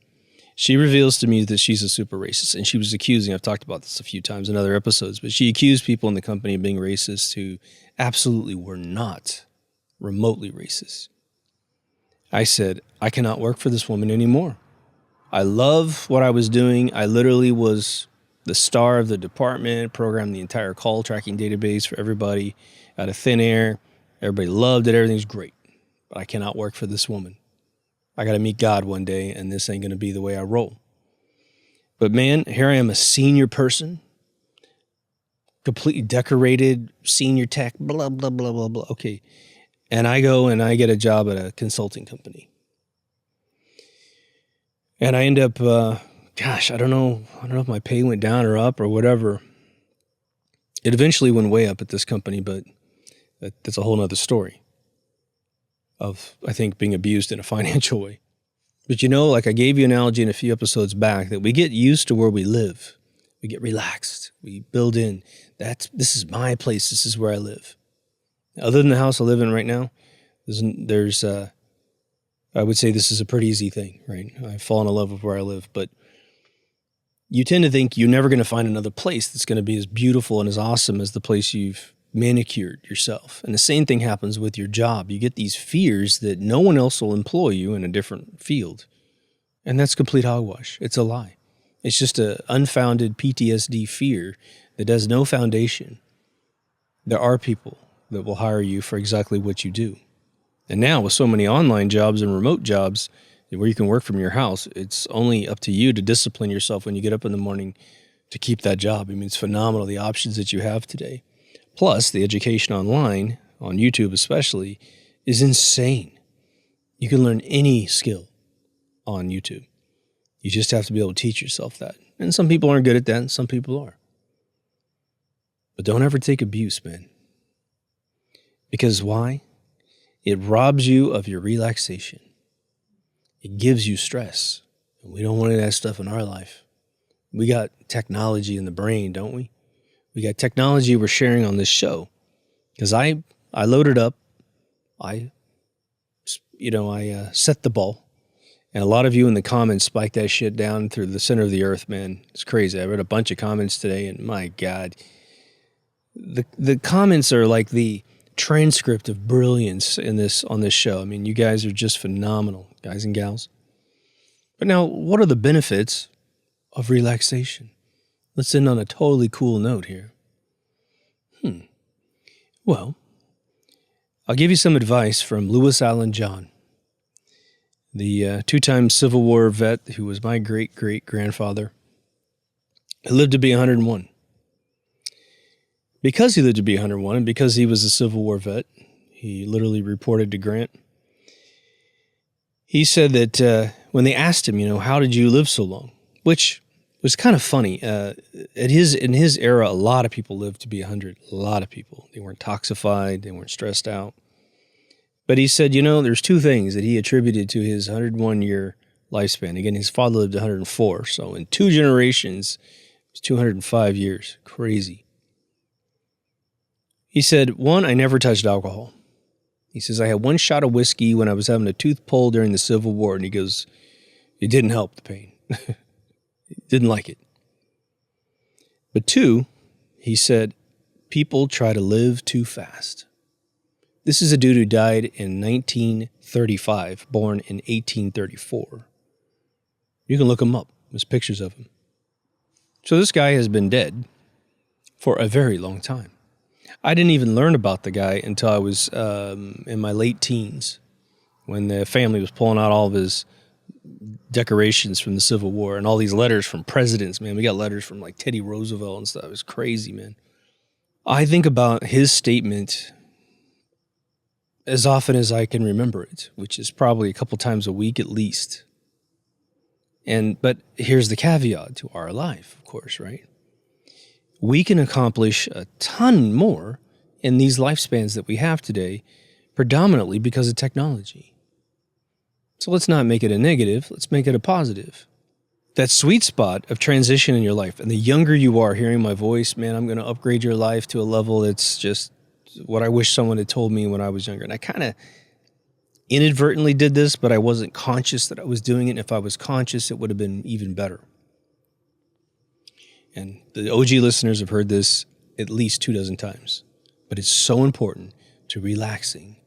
Speaker 1: She reveals to me that she's a super racist, and she was accusing, I've talked about this a few times in other episodes, but she accused people in the company of being racist who absolutely were not remotely racist. I said, I cannot work for this woman anymore. I love what I was doing. I literally was the star of the department, programmed the entire call tracking database for everybody out of thin air. Everybody loved it. Everything's great. But I cannot work for this woman. I got to meet God one day, and this ain't going to be the way I roll. But man, here I am, a senior person, completely decorated, senior tech, blah, blah, blah, blah, blah. Okay. And I go and I get a job at a consulting company. And I end up, I don't know if my pay went down or up or whatever. It eventually went way up at this company, but that's a whole nother story of, I think, being abused in a financial way. But like I gave you an analogy in a few episodes back, that we get used to where we live. We get relaxed. We build in, this is my place. This is where I live. Other than the house I live in right now, I would say this is a pretty easy thing, right? I've fallen in love with where I live, but you tend to think you're never going to find another place that's going to be as beautiful and as awesome as the place you've manicured yourself. And the same thing happens with your job. You get these fears that no one else will employ you in a different field. And that's complete hogwash. It's a lie. It's just an unfounded PTSD fear that has no foundation. There are people that will hire you for exactly what you do. And now with so many online jobs and remote jobs where you can work from your house, it's only up to you to discipline yourself when you get up in the morning to keep that job. I mean, it's phenomenal, the options that you have today. Plus, the education online, on YouTube especially, is insane. You can learn any skill on YouTube. You just have to be able to teach yourself that. And some people aren't good at that, and some people are. But don't ever take abuse, man. Because why? It robs you of your relaxation. It gives you stress. And we don't want any of that stuff in our life. We got technology in the brain, don't we? We got technology we're sharing on this show. Because I loaded up. I set the ball. And a lot of you in the comments spiked that shit down through the center of the earth, man. It's crazy. I read a bunch of comments today, and my God. The comments are like the transcript of brilliance on this show. I mean, you guys are just phenomenal, guys and gals. But now, what are the benefits of relaxation? Let's end on a totally cool note here. Well, I'll give you some advice from Lewis Allen John, the two-time Civil War vet who was my great-great-grandfather. He lived to be 101. Because he lived to be 101 and because he was a Civil War vet, he literally reported to Grant. He said that when they asked him, how did you live so long? Which was kind of funny. In his era, a lot of people lived to be 100. A lot of people. They weren't toxified. They weren't stressed out. But he said, there's two things that he attributed to his 101-year lifespan. Again, his father lived 104. So in 2 generations, it was 205 years. Crazy. He said, 1, I never touched alcohol. He says, I had 1 shot of whiskey when I was having a tooth pulled during the Civil War. And he goes, it didn't help the pain. Didn't like it. But 2, he said, people try to live too fast. This is a dude who died in 1935, born in 1834. You can look him up. There's pictures of him. So this guy has been dead for a very long time. I didn't even learn about the guy until I was in my late teens, when the family was pulling out all of his decorations from the Civil War and all these letters from presidents, man. We got letters from like Teddy Roosevelt and stuff. It was crazy, man. I think about his statement as often as I can remember it, which is probably a couple times a week at least. But here's the caveat to our life, of course, right? We can accomplish a ton more in these lifespans that we have today, predominantly because of technology. So let's not make it a negative, let's make it a positive. That sweet spot of transition in your life, and the younger you are hearing my voice, man, I'm going to upgrade your life to a level that's just what I wish someone had told me when I was younger. And I kind of inadvertently did this, but I wasn't conscious that I was doing it. And if I was conscious, it would have been even better. And the OG listeners have heard this at least 24 times. But it's so important to relaxing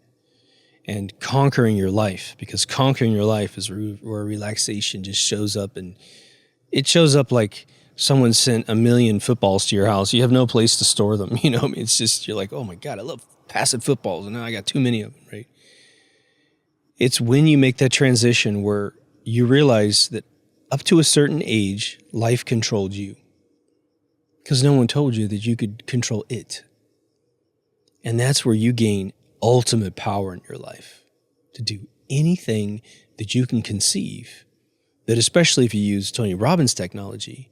Speaker 1: and conquering your life, because conquering your life is where relaxation just shows up. And it shows up like someone sent 1 million footballs to your house. You have no place to store them. It's just, you're like, oh my God, I love passing footballs. And now I got too many of them, right? It's when you make that transition where you realize that up to a certain age, life controlled you. Because no one told you that you could control it. And that's where you gain ultimate power in your life to do anything that you can conceive. That especially if you use Tony Robbins' technology.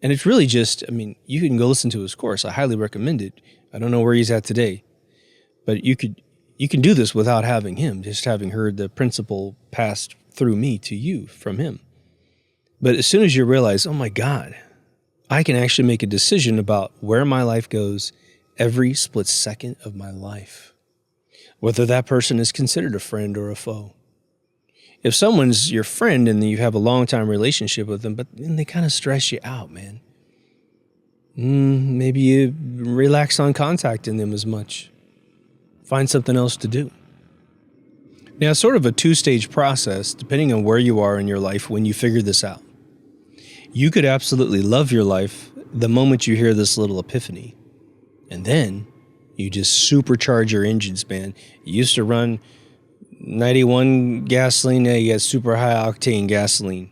Speaker 1: And it's really just, I mean, you can go listen to his course. I highly recommend it. I don't know where he's at today. But you can do this without having him, just having heard the principle passed through me to you from him. But as soon as you realize, oh my God, I can actually make a decision about where my life goes every split second of my life, whether that person is considered a friend or a foe. If someone's your friend and you have a long-time relationship with them, but then they kind of stress you out, man, maybe you relax on contacting them as much. Find something else to do. Now, it's sort of a two-stage process, depending on where you are in your life when you figure this out. You could absolutely love your life the moment you hear this little epiphany. And then you just supercharge your engines, man. You used to run 91 gasoline, now you got super high octane gasoline.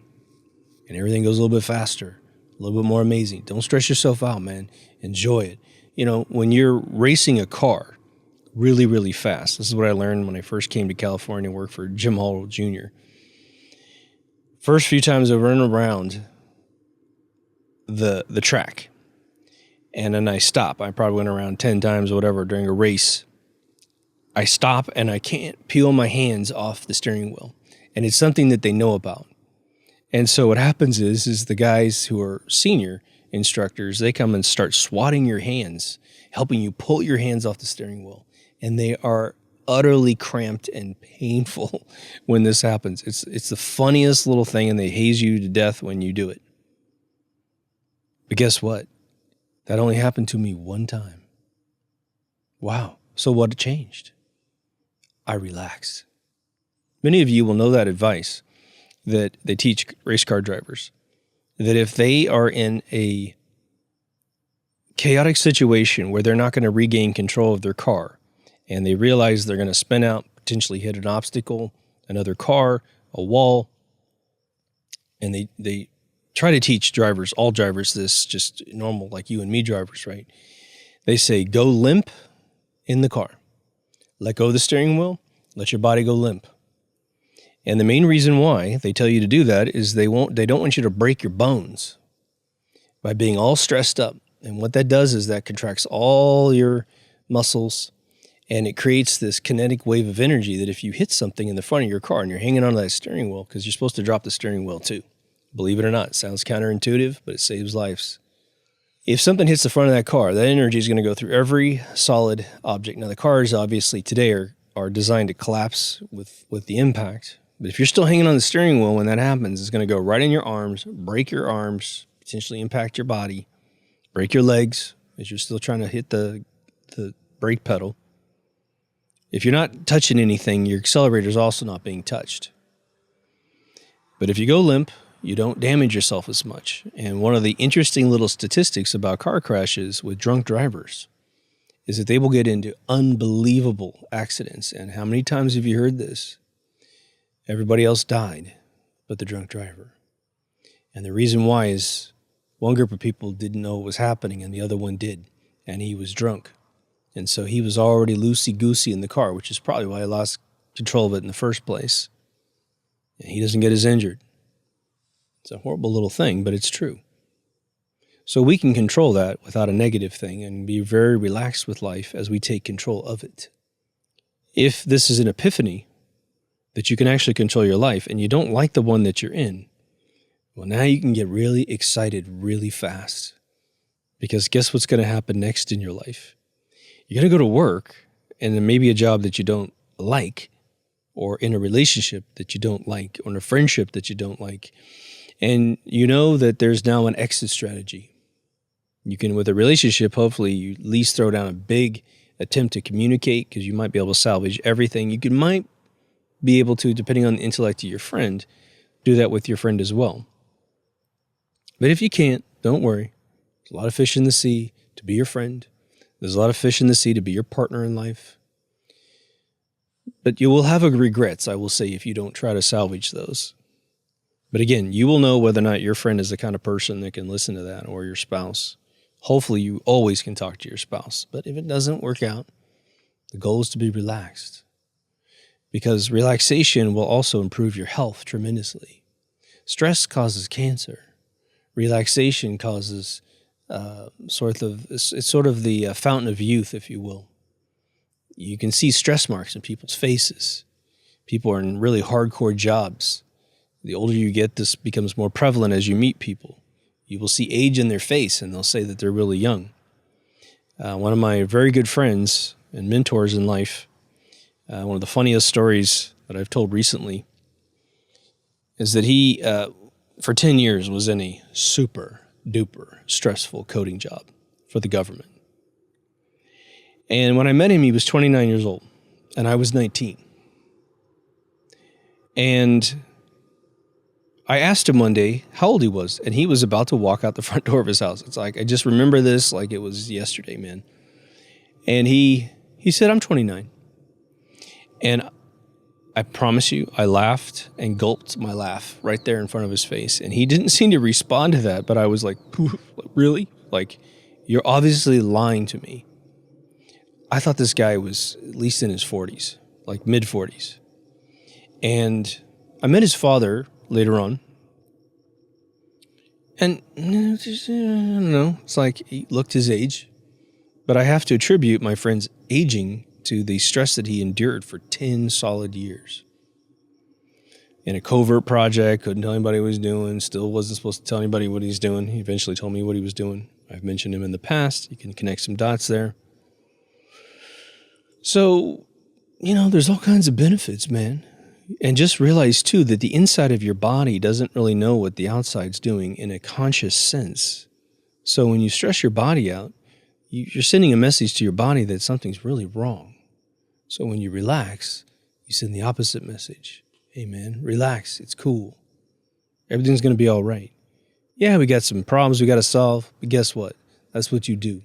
Speaker 1: And everything goes a little bit faster, a little bit more amazing. Don't stress yourself out, man. Enjoy it. You know, when you're racing a car really, really fast, this is what I learned when I first came to California and worked for Jim Hall Jr. First few times I run around the track, and then I stop. I probably went around 10 times or whatever during a race. I stop and I can't peel my hands off the steering wheel. And it's something that they know about. And so what happens is the guys who are senior instructors, they come and start swatting your hands, helping you pull your hands off the steering wheel. And they are utterly cramped and painful when this happens. It's the funniest little thing, and they haze you to death when you do it. But guess what? That only happened to me one time. Wow. So what changed? I relaxed. Many of you will know that advice that they teach race car drivers, that if they are in a chaotic situation where they're not going to regain control of their car, and they realize they're going to spin out, potentially hit an obstacle, another car, a wall, and they try to teach drivers, all drivers, this, just normal, like you and me drivers, right? They say, go limp in the car. Let go of the steering wheel. Let your body go limp. And the main reason why they tell you to do that is they don't want you to break your bones by being all stressed up. And what that does is that contracts all your muscles, and it creates this kinetic wave of energy that if you hit something in the front of your car and you're hanging onto that steering wheel, because you're supposed to drop the steering wheel too. Believe it or not, it sounds counterintuitive, but it saves lives. If something hits the front of that car, that energy is going to go through every solid object. Now, the cars obviously today are designed to collapse with the impact. But if you're still hanging on the steering wheel when that happens, it's going to go right in your arms, break your arms, potentially impact your body, break your legs as you're still trying to hit the brake pedal. If you're not touching anything, your accelerator is also not being touched. But if you go limp, you don't damage yourself as much. And one of the interesting little statistics about car crashes with drunk drivers is that they will get into unbelievable accidents. And how many times have you heard this? Everybody else died but the drunk driver. And the reason why is one group of people didn't know what was happening and the other one did. And he was drunk. And so he was already loosey-goosey in the car, which is probably why he lost control of it in the first place. And he doesn't get as injured. It's a horrible little thing, but it's true. So we can control that without a negative thing and be very relaxed with life as we take control of it. If this is an epiphany that you can actually control your life and you don't like the one that you're in, well, now you can get really excited really fast. Because guess what's going to happen next in your life? You're going to go to work and then maybe a job that you don't like, or in a relationship that you don't like, or in a friendship that you don't like. And you know that there's now an exit strategy. You can, with a relationship, hopefully you at least throw down a big attempt to communicate because you might be able to salvage everything. You might be able to, depending on the intellect of your friend, do that with your friend as well. But if you can't, don't worry. There's a lot of fish in the sea to be your friend. There's a lot of fish in the sea to be your partner in life. But you will have regrets, I will say, if you don't try to salvage those. But again, you will know whether or not your friend is the kind of person that can listen to that, or your spouse. Hopefully you always can talk to your spouse. But if it doesn't work out, the goal is to be relaxed. Because relaxation will also improve your health tremendously. Stress causes cancer. Relaxation causes it's sort of the fountain of youth, if you will. You can see stress marks in people's faces. People are in really hardcore jobs. The older you get, this becomes more prevalent as you meet people. You will see age in their face, and they'll say that they're really young. One of my very good friends and mentors in life, one of the funniest stories that I've told recently, is that he, for 10 years, was in a super duper stressful coding job for the government. And when I met him, he was 29 years old, and I was 19. And I asked him one day how old he was, and he was about to walk out the front door of his house. It's like, I just remember this like it was yesterday, man. And he said, I'm 29. And I promise you, I laughed and gulped my laugh right there in front of his face. And he didn't seem to respond to that, but I was like, really? Like, you're obviously lying to me. I thought this guy was at least in his 40s, like mid-40s. And I met his father later on. And I don't know, it's like he looked his age. But I have to attribute my friend's aging to the stress that he endured for 10 solid years. In a covert project, couldn't tell anybody what he was doing, still wasn't supposed to tell anybody what he's doing. He eventually told me what he was doing. I've mentioned him in the past. You can connect some dots there. So, there's all kinds of benefits, man. And just realize, too, that the inside of your body doesn't really know what the outside's doing in a conscious sense. So when you stress your body out, you're sending a message to your body that something's really wrong. So when you relax, you send the opposite message. Hey, man, relax. It's cool. Everything's going to be all right. Yeah, we got some problems we got to solve, but guess what? That's what you do.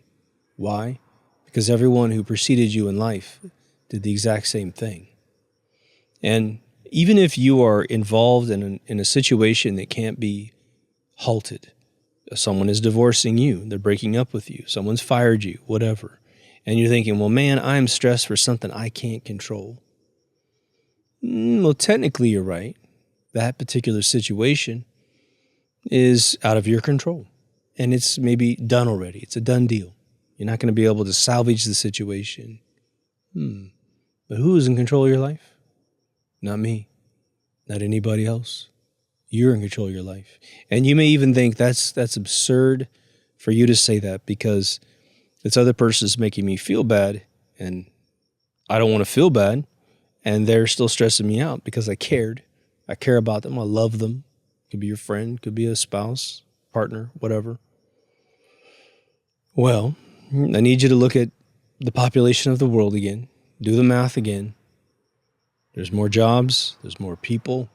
Speaker 1: Why? Because everyone who preceded you in life did the exact same thing. And even if you are involved in a situation that can't be halted, someone is divorcing you, they're breaking up with you, someone's fired you, whatever, and you're thinking, well, man, I'm stressed for something I can't control. Well, technically you're right. That particular situation is out of your control, and it's maybe done already. It's a done deal. You're not going to be able to salvage the situation. But who is in control of your life? Not me. Not anybody else. You're in control of your life. And you may even think that's absurd for you to say that, because this other person is making me feel bad, and I don't want to feel bad, and they're still stressing me out because I cared. I care about them. I love them. Could be your friend, could be a spouse, partner, whatever. Well, I need you to look at the population of the world again. Do the math again. There's more jobs. There's more people.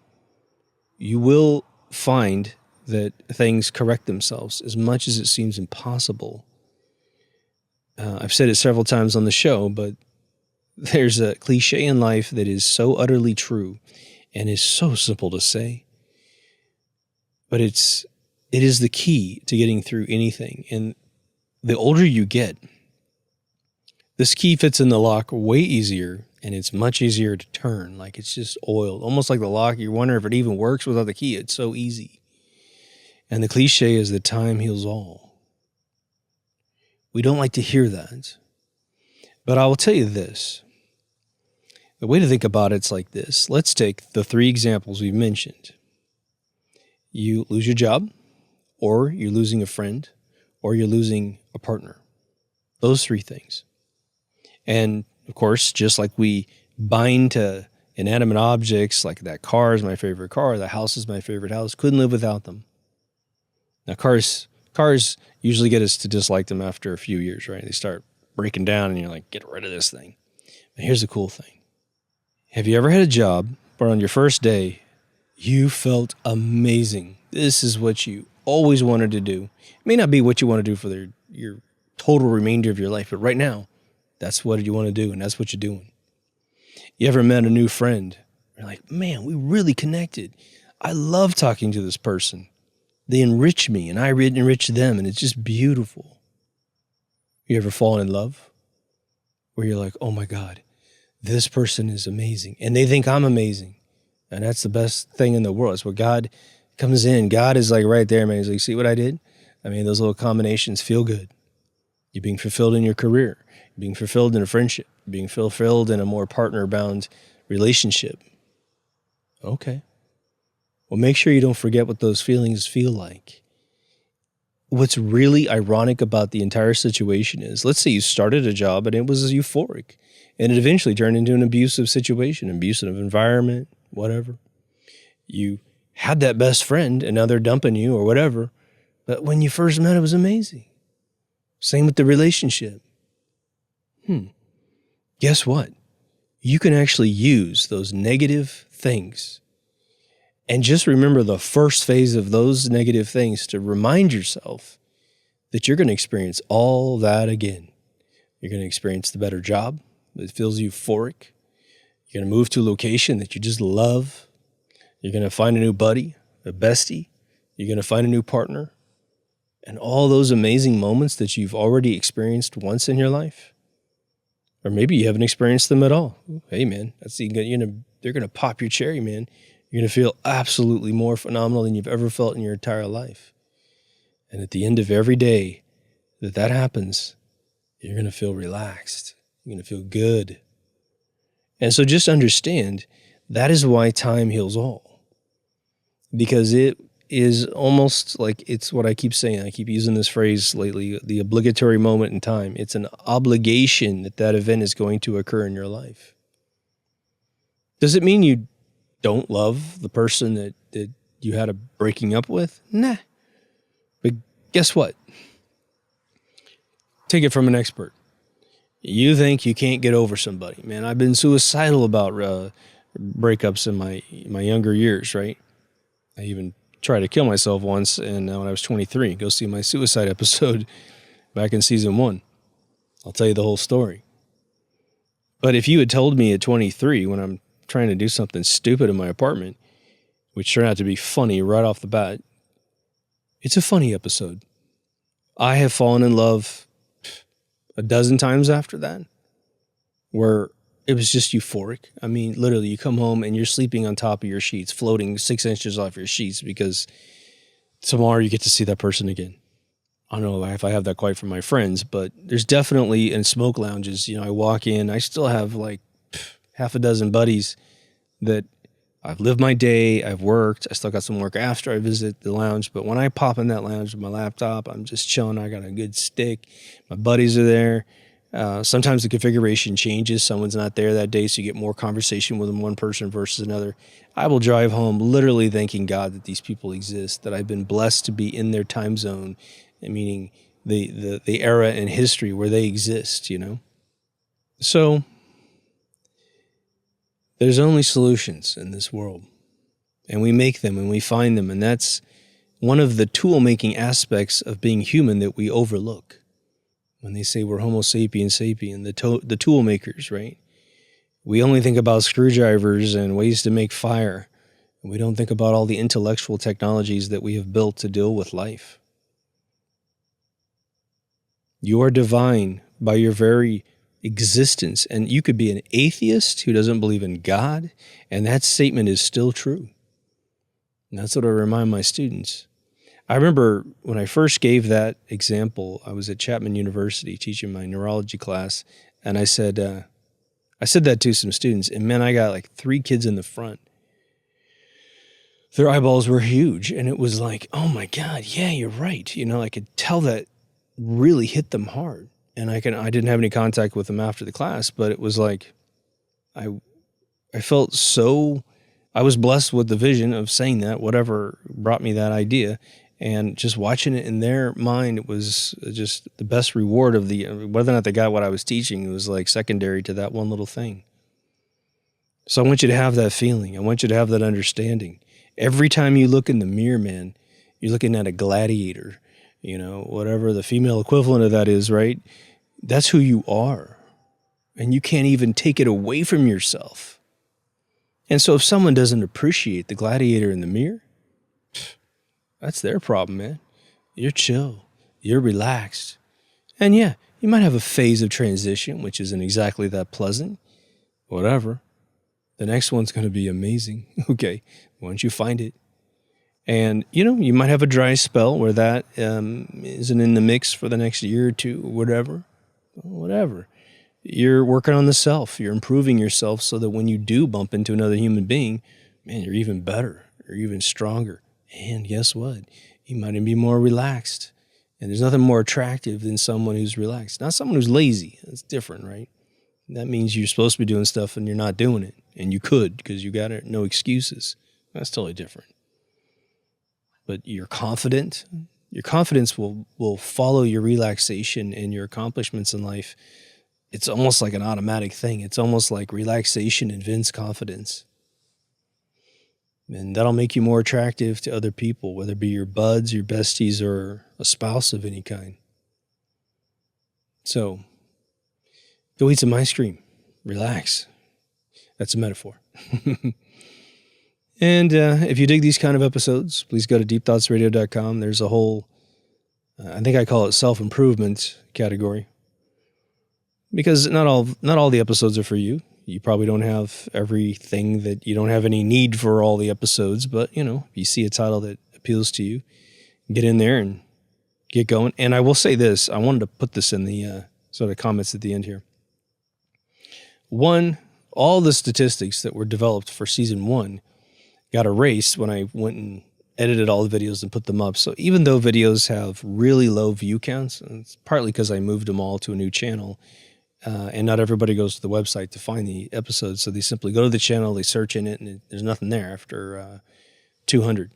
Speaker 1: You will find that things correct themselves as much as it seems impossible. I've said it several times on the show, but there's a cliche in life that is so utterly true and is so simple to say. But it is the key to getting through anything. And the older you get, this key fits in the lock way easier, and it's much easier to turn. Like it's just oiled, almost like the lock. You wonder if it even works without the key. It's so easy. And the cliche is that time heals all. We don't like to hear that. But I will tell you this. The way to think about it's like this. Let's take the 3 examples we've mentioned. You lose your job, or you're losing a friend, or you're losing a partner. Those 3 things. And of course, just like we bind to inanimate objects, like that car is my favorite car, the house is my favorite house, couldn't live without them. Now cars usually get us to dislike them after a few years, right? They start breaking down and you're like, get rid of this thing. But here's the cool thing. Have you ever had a job where on your first day, you felt amazing? This is what you always wanted to do. It may not be what you want to do for your total remainder of your life, but right now, that's what you want to do, and that's what you're doing. You ever met a new friend? You're like, man, we really connected. I love talking to this person. They enrich me and I enrich them, and it's just beautiful. You ever fallen in love? Where you're like, oh my God, this person is amazing. And they think I'm amazing. And that's the best thing in the world. It's where God comes in. God is like right there, man. He's like, see what I did? I mean, those little combinations feel good. You're being fulfilled in your career. You're being fulfilled in a friendship. You're being fulfilled in a more partner-bound relationship. Okay. Well, make sure you don't forget what those feelings feel like. What's really ironic about the entire situation is, let's say you started a job and it was euphoric, and it eventually turned into an abusive situation, abusive environment, whatever. You had that best friend and now they're dumping you or whatever. But when you first met, it was amazing. Same with the relationship. Guess what? You can actually use those negative things and just remember the first phase of those negative things to remind yourself that you're going to experience all that again. You're going to experience the better job that feels euphoric. You're going to move to a location that you just love. You're going to find a new buddy, a bestie. You're going to find a new partner. And all those amazing moments that you've already experienced once in your life. Or maybe you haven't experienced them at all. Hey, man, they're going to pop your cherry, man. You're going to feel absolutely more phenomenal than you've ever felt in your entire life. And at the end of every day that happens, you're going to feel relaxed. You're going to feel good. And so just understand, that is why time heals all. Because it is almost like, it's what I keep saying. I keep using this phrase lately, the obligatory moment in time. It's an obligation that event is going to occur in your life. Does it mean you don't love the person that you had a breaking up with? Nah. But guess what? Take it from an expert. You think you can't get over somebody. Man, I've been suicidal about breakups in my younger years, right? I even tried to kill myself once, and when I was 23. Go see my suicide episode back in season 1. I'll tell you the whole story. But if you had told me at 23, when I'm trying to do something stupid in my apartment, which turned out to be funny right off the bat, it's a funny episode. I have fallen in love a dozen times after that, where it was just euphoric. I mean, literally, you come home and you're sleeping on top of your sheets, floating 6 inches off your sheets, because tomorrow you get to see that person again. I don't know if I have that quite from my friends, but there's definitely in smoke lounges, I walk in, I still have like half a dozen buddies that I've lived my day, I've worked, I still got some work after I visit the lounge, but when I pop in that lounge with my laptop, I'm just chilling, I got a good stick, my buddies are there. Sometimes the configuration changes, someone's not there that day, so you get more conversation with one person versus another. I will drive home literally thanking God that these people exist, that I've been blessed to be in their time zone, meaning the era in history where they exist, So there's only solutions in this world, and we make them and we find them, and that's one of the tool-making aspects of being human that we overlook. When they say we're Homo sapiens sapien, the tool makers, right? We only think about screwdrivers and ways to make fire, and we don't think about all the intellectual technologies that we have built to deal with life. You are divine by your very existence, and you could be an atheist who doesn't believe in God, and that statement is still true. And that's what I remind my students. I remember when I first gave that example, I was at Chapman University teaching my neurology class, and I said that to some students, and man, I got like 3 kids in the front. Their eyeballs were huge, and it was like, oh my God, yeah, you're right. I could tell that really hit them hard. And I didn't have any contact with them after the class, but it was like, I felt so, I was blessed with the vision of saying that, whatever brought me that idea. And just watching it in their mind, it was just the best reward of whether or not they got what I was teaching, it was like secondary to that one little thing. So I want you to have that feeling. I want you to have that understanding. Every time you look in the mirror, man, you're looking at a gladiator, whatever the female equivalent of that is, right? That's who you are. and you can't even take it away from yourself. And so if someone doesn't appreciate the gladiator in the mirror, that's their problem, man. You're chill. You're relaxed. And yeah, you might have a phase of transition, which isn't exactly that pleasant. Whatever. The next one's going to be amazing. Okay, why don't you find it? And, you might have a dry spell where that isn't in the mix for the next year or two or whatever. Whatever. You're working on the self. You're improving yourself so that when you do bump into another human being, man, you're even better. You're even stronger. And guess what? You might even be more relaxed. And there's nothing more attractive than someone who's relaxed. Not someone who's lazy. That's different, right? That means you're supposed to be doing stuff and you're not doing it. And you could because you got no excuses. That's totally different. But you're confident. Your confidence will follow your relaxation and your accomplishments in life. It's almost like an automatic thing. It's almost like relaxation invents confidence. And that'll make you more attractive to other people, whether it be your buds, your besties, or a spouse of any kind. So, go eat some ice cream. Relax. That's a metaphor. And if you dig these kind of episodes, please go to deepthoughtsradio.com. There's a whole, I think I call it self-improvement category. Because not all the episodes are for you. You probably don't have everything that you don't have any need for all the episodes, but if you see a title that appeals to you, get in there and get going. And I will say this, I wanted to put this in the sort of comments at the end here. One, all the statistics that were developed for season 1 got erased when I went and edited all the videos and put them up. So even though videos have really low view counts, and it's partly because I moved them all to a new channel, and not everybody goes to the website to find the episodes. So they simply go to the channel, they search in it, and there's nothing there after 200.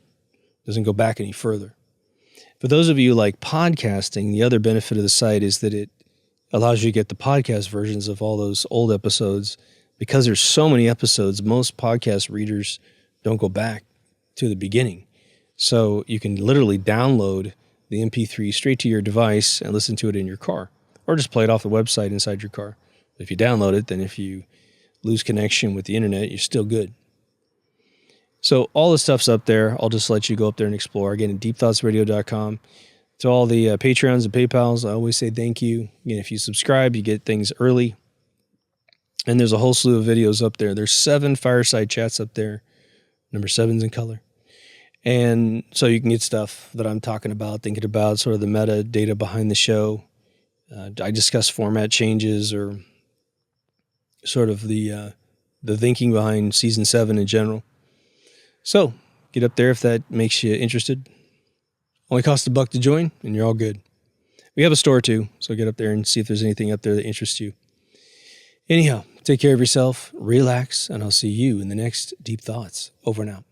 Speaker 1: Doesn't go back any further. For those of you like podcasting, the other benefit of the site is that it allows you to get the podcast versions of all those old episodes. Because there's so many episodes, most podcast readers don't go back to the beginning. So you can literally download the MP3 straight to your device and listen to it in your car. Or just play it off the website inside your car. If you download it, then if you lose connection with the internet, you're still good. So all the stuff's up there. I'll just let you go up there and explore. Again, at deepthoughtsradio.com. To all the Patreons and PayPals, I always say thank you. Again, if you subscribe, you get things early. And there's a whole slew of videos up there. There's 7 fireside chats up there. Number 7's in color. And so you can get stuff that I'm talking about, thinking about, sort of the metadata behind the show. I discuss format changes or sort of the thinking behind season 7 in general. So get up there if that makes you interested. Only costs $1 to join, and you're all good. We have a store too, so get up there and see if there's anything up there that interests you. Anyhow, take care of yourself, relax, and I'll see you in the next Deep Thoughts. Over and out.